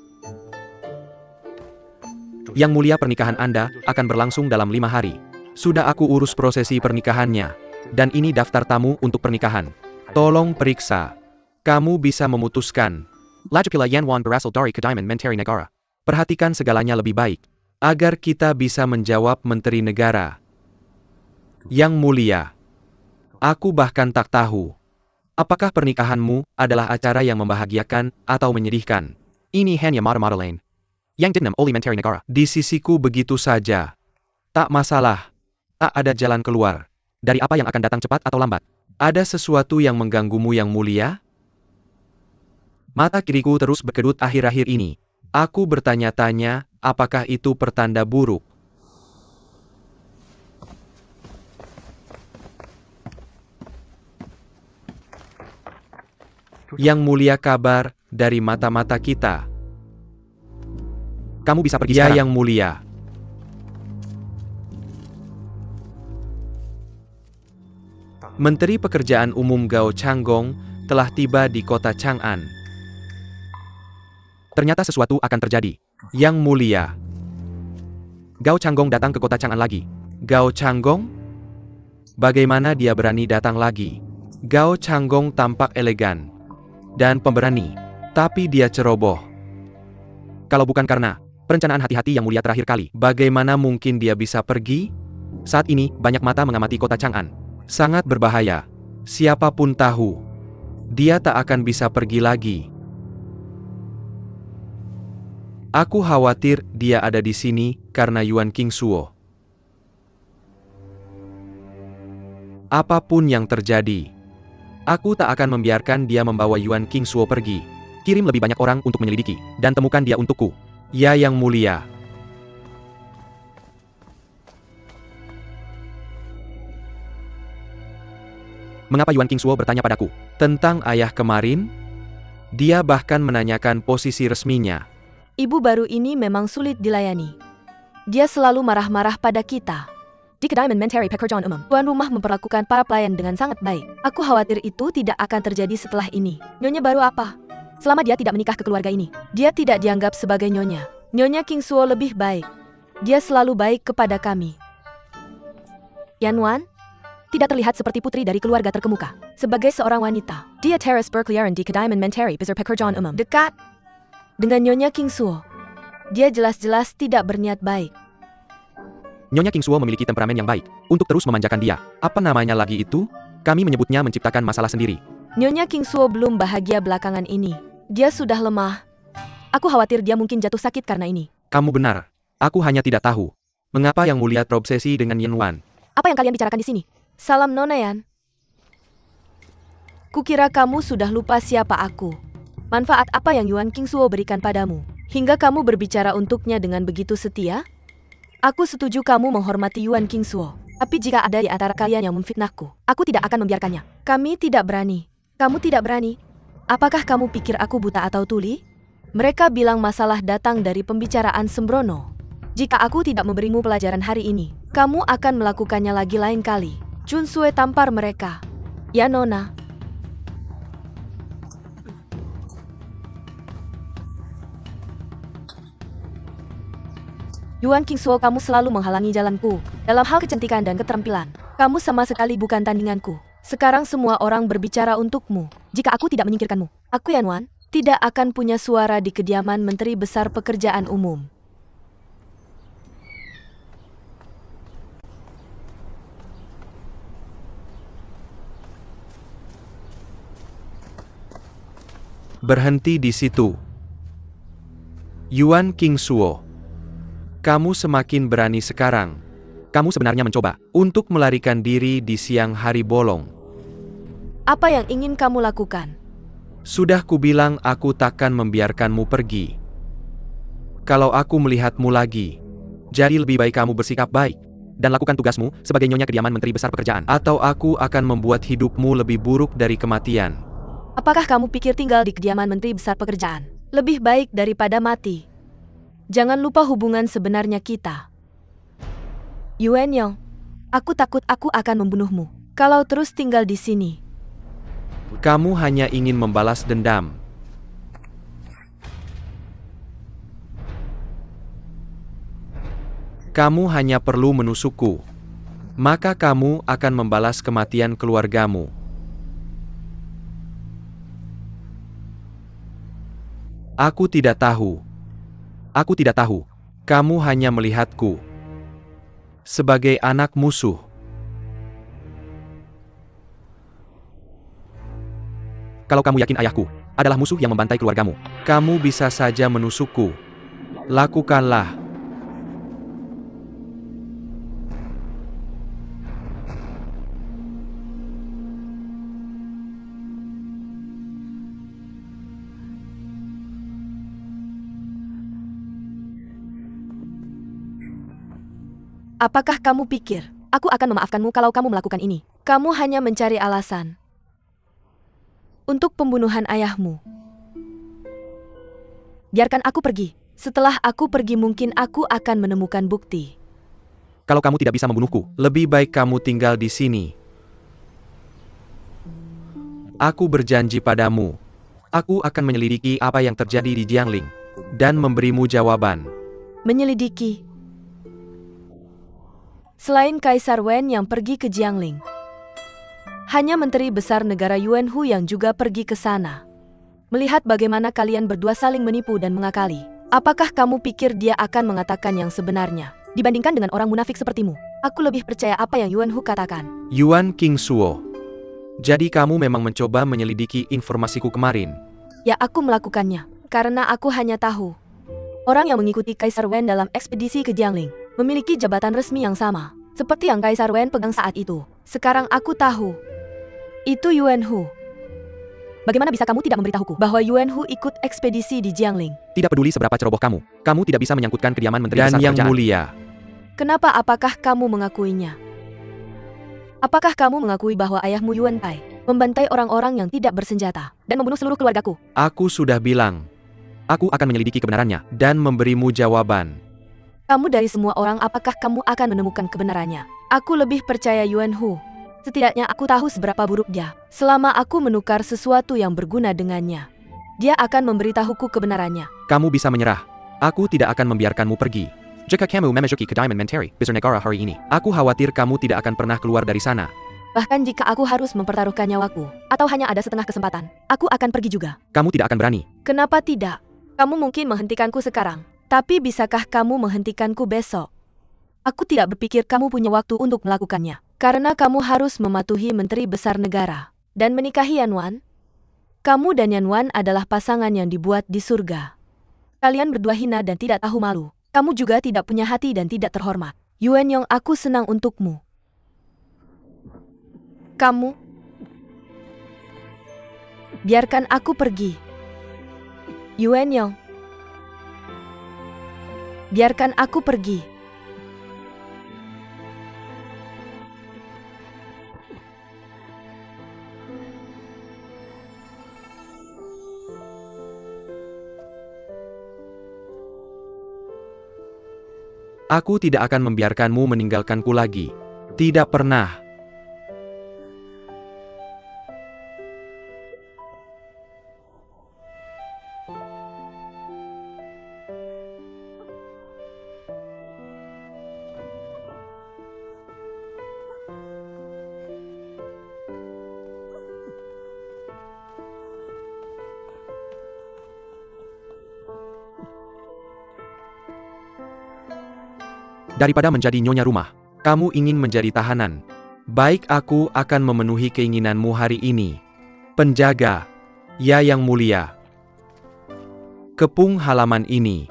Yang Mulia, pernikahan Anda akan berlangsung dalam 5 hari. Sudah aku urus prosesi pernikahannya. Dan ini daftar tamu untuk pernikahan. Tolong periksa. Kamu bisa memutuskan. Lajapila Yanwan berasal dari Kediaman Menteri Negara. Perhatikan segalanya lebih baik. Agar kita bisa menjawab Menteri Negara. Yang Mulia, aku bahkan tak tahu. Apakah pernikahanmu adalah acara yang membahagiakan atau menyedihkan? Ini hanya mata-mata lain. Yang didendam oleh Menteri Negara. Di sisiku begitu saja. Tak masalah. Tak ada jalan keluar. Dari apa yang akan datang cepat atau lambat? Ada sesuatu yang mengganggumu Yang Mulia? Mata kiriku terus berkedut akhir-akhir ini. Aku bertanya-tanya, apakah itu pertanda buruk? Yang Mulia, kabar dari mata-mata kita. Kamu bisa pergi Ya, sekarang. Yang Mulia. Menteri Pekerjaan Umum Gao Changgong telah tiba di kota Chang'an. Ternyata sesuatu akan terjadi. Yang Mulia. Gao Changgong datang ke kota Chang'an lagi. Gao Changgong? Bagaimana dia berani datang lagi? Gao Changgong tampak elegan dan pemberani, tapi dia ceroboh. Kalau bukan karena perencanaan hati-hati Yang Mulia terakhir kali, Bagaimana mungkin dia bisa pergi? saat ini banyak mata mengamati kota Chang'an. Sangat berbahaya. Siapapun tahu, dia tak akan bisa pergi lagi. Aku khawatir dia ada di sini karena Yuan Qingsuo. Apapun yang terjadi, aku tak akan membiarkan dia membawa Yuan Qingsuo pergi. Kirim lebih banyak orang untuk menyelidiki, dan temukan dia untukku. Ya, Yang Mulia. Mengapa Yuan Qingsuo bertanya padaku? Tentang ayah kemarin, dia bahkan menanyakan posisi resminya. Ibu baru ini memang sulit dilayani. Dia selalu marah-marah pada kita. Di kedai Menteri Pekerjaan Umum, tuan rumah memperlakukan para pelayan dengan sangat baik. Aku khawatir itu tidak akan terjadi setelah ini. Nyonya baru apa? Selama dia tidak menikah ke keluarga ini, dia tidak dianggap sebagai nyonya. Nyonya Qingsuo lebih baik. Dia selalu baik kepada kami. Yan Wan tidak terlihat seperti putri dari keluarga terkemuka. Sebagai seorang wanita, dia terus berkeliaran di kedai Menteri Pekerjaan Umum dekat dengan Nyonya Qingsuo. Dia jelas-jelas tidak berniat baik. Nyonya Qingsuo memiliki temperamen yang baik untuk terus memanjakan dia. Apa namanya lagi itu? Kami menyebutnya menciptakan masalah sendiri. Nyonya Qingsuo belum bahagia belakangan ini. Dia sudah lemah. Aku khawatir dia mungkin jatuh sakit karena ini. Kamu benar. Aku hanya tidak tahu. Mengapa Yang Mulia terobsesi dengan Yan Wan? Apa yang kalian bicarakan di sini? Salam Nona Yan. Kukira kamu sudah lupa siapa aku. Manfaat apa yang Yuan Qingsuo berikan padamu, hingga kamu berbicara untuknya dengan begitu setia? Aku setuju kamu menghormati Yuan Qingsuo. Tapi jika ada di antara kalian yang memfitnahku, aku tidak akan membiarkannya. Kami tidak berani. Kamu tidak berani. Apakah kamu pikir aku buta atau tuli? Mereka bilang masalah datang dari pembicaraan sembrono. Jika aku tidak memberimu pelajaran hari ini, kamu akan melakukannya lagi lain kali. Chun Sue tampar mereka. Ya Nona. Yuan Qingsuo, kamu selalu menghalangi jalanku. Dalam hal kecantikan dan keterampilan, kamu sama sekali bukan tandinganku. Sekarang semua orang berbicara untukmu. Jika aku tidak menyingkirkanmu, aku Yan Wan tidak akan punya suara di kediaman Menteri Besar Pekerjaan Umum. Berhenti di situ. Yuan Qingsuo. Kamu semakin berani sekarang. Kamu sebenarnya mencoba Untuk melarikan diri di siang hari bolong. Apa yang ingin kamu lakukan? Sudah kubilang aku takkan membiarkanmu pergi. Kalau aku melihatmu lagi, jadi lebih baik kamu bersikap baik dan lakukan tugasmu sebagai nyonya kediaman Menteri Besar Pekerjaan. atau aku akan membuat hidupmu lebih buruk dari kematian. Apakah kamu pikir tinggal di kediaman Menteri Besar Pekerjaan lebih baik daripada mati? Jangan lupa hubungan sebenarnya kita. Yuan Yong, aku takut aku akan membunuhmu kalau terus tinggal di sini. Kamu hanya ingin membalas dendam. Kamu hanya perlu menusukku. Maka kamu akan membalas kematian keluargamu. Aku tidak tahu. Aku tidak tahu. Kamu hanya melihatku sebagai anak musuh. Kalau kamu yakin ayahku adalah musuh yang membantai keluargamu, Kamu bisa saja menusukku. Lakukanlah. Apakah kamu pikir aku akan memaafkanmu kalau kamu melakukan ini? Kamu hanya mencari alasan untuk pembunuhan ayahmu. Biarkan aku pergi. Setelah aku pergi mungkin aku akan menemukan bukti. kalau kamu tidak bisa membunuhku, Lebih baik kamu tinggal di sini. Aku berjanji padamu. Aku akan menyelidiki apa yang terjadi di Jiangling dan memberimu jawaban. Menyelidiki. Selain Kaisar Wen yang pergi ke Jiangling, hanya Menteri Besar Negara Yuan Hu yang juga pergi ke sana. Melihat bagaimana kalian berdua saling menipu dan mengakali, apakah kamu pikir dia akan mengatakan yang sebenarnya? Dibandingkan dengan orang munafik sepertimu, aku lebih percaya apa yang Yuan Hu katakan. Yuan Qingsuo. Jadi kamu memang mencoba menyelidiki informasiku kemarin. Ya, aku melakukannya, karena aku hanya tahu. Orang yang mengikuti Kaisar Wen dalam ekspedisi ke Jiangling memiliki jabatan resmi yang sama, seperti yang Kaisar Wen pegang saat itu. Sekarang aku tahu. Itu Yuan Hu. Bagaimana bisa kamu tidak memberitahuku bahwa Yuan Hu ikut ekspedisi di Jiangling? tidak peduli seberapa ceroboh kamu tidak bisa menyangkutkan kediaman Menteri Dan Besar yang Kerajaan. mulia, Kenapa? Apakah kamu mengakuinya? Apakah kamu mengakui bahwa ayahmu Yuan Tai membantai orang-orang yang tidak bersenjata dan membunuh seluruh keluargaku? aku sudah bilang Aku akan menyelidiki kebenarannya. dan memberimu jawaban. Kamu dari semua orang, apakah kamu akan menemukan kebenarannya? Aku lebih percaya Yuan Hu. Setidaknya aku tahu seberapa buruk dia. Selama aku menukar sesuatu yang berguna dengannya, dia akan memberitahuku kebenarannya. Kamu bisa menyerah. Aku tidak akan membiarkanmu pergi. Jika kamu memasuki kedaiman Menteri Besar Negara hari ini, Aku khawatir kamu tidak akan pernah keluar dari sana. Bahkan jika aku harus mempertaruhkan nyawaku, atau hanya ada setengah kesempatan, aku akan pergi juga. kamu tidak akan berani. Kenapa tidak? Kamu mungkin menghentikanku sekarang, tapi bisakah kamu menghentikanku besok? Aku tidak berpikir kamu punya waktu untuk melakukannya, karena kamu harus mematuhi Menteri Besar Negara dan menikahi Yan Wan. Kamu dan Yan Wan adalah pasangan yang dibuat di surga. Kalian berdua hina dan tidak tahu malu. Kamu juga tidak punya hati dan tidak terhormat. Yuan Yong, aku senang untukmu. Kamu, biarkan aku pergi. Yuan Yong, biarkan aku pergi. Aku tidak akan membiarkanmu meninggalkanku lagi. Tidak pernah. Daripada menjadi nyonya rumah, Kamu ingin menjadi tahanan. Baik, aku akan memenuhi keinginanmu hari ini. Penjaga, ya yang mulia. Kepung halaman ini.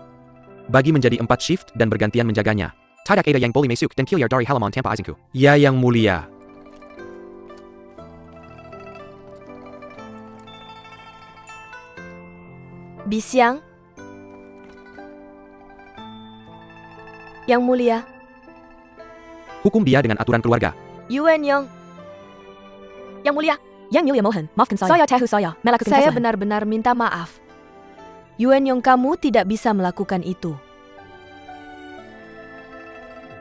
bagi menjadi 4 shift dan bergantian menjaganya. Tidak ada yang boleh masuk dan keluar dari halaman tanpa izinku. Ya yang mulia. Bisiang, Yang Mulia, Hukum dia dengan aturan keluarga. Yuan Yong. Yang Mulia, Yang Mulia mohon, maafkan saya tahu saya melakukan saya kesalahan. benar-benar minta maaf. Yuan Yong, kamu tidak bisa melakukan itu.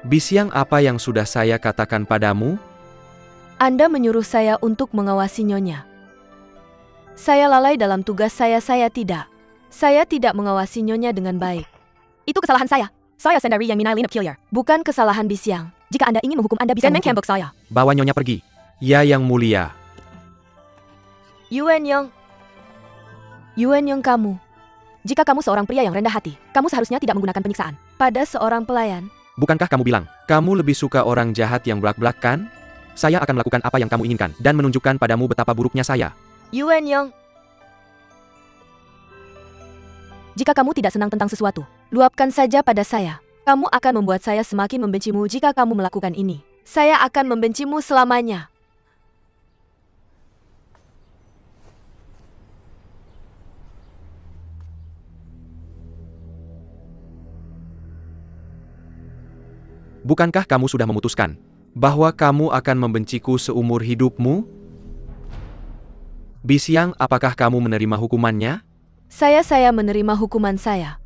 Bisiang, apa yang sudah saya katakan padamu? Anda menyuruh saya untuk mengawasi Nyonya. Saya lalai dalam tugas saya tidak. Saya tidak mengawasi Nyonya dengan baik. Itu kesalahan saya. Saya sendiri yang minalin killer. Bukan kesalahan Bisiang. Jika Anda ingin menghukum, Anda bisa Dan menghukum saya. Bawa nyonya pergi. Ya yang mulia. Yuan Yong. Yuan Yong, kamu. Jika kamu seorang pria yang rendah hati, kamu seharusnya tidak menggunakan penyiksaan. pada seorang pelayan? Bukankah kamu bilang, Kamu lebih suka orang jahat yang belak-belak kan? saya akan melakukan apa yang kamu inginkan, dan menunjukkan padamu betapa buruknya saya. Yuan Yong. Jika kamu tidak senang tentang sesuatu, luapkan saja pada saya. Kamu akan membuat saya semakin membencimu jika kamu melakukan ini. Saya akan membencimu selamanya. Bukankah kamu sudah memutuskan Bahwa kamu akan membenciku seumur hidupmu? Bisiang, apakah kamu menerima hukumannya? Saya menerima hukuman saya.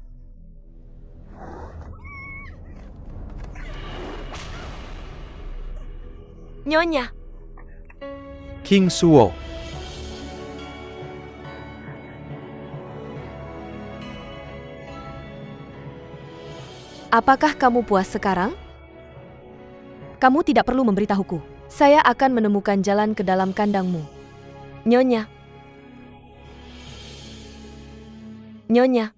Nyonya. King Suo. Apakah kamu puas sekarang? Kamu tidak perlu memberitahuku. Saya akan menemukan jalan ke dalam kandangmu. Nyonya. Nyonya.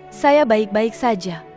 Saya baik-baik saja.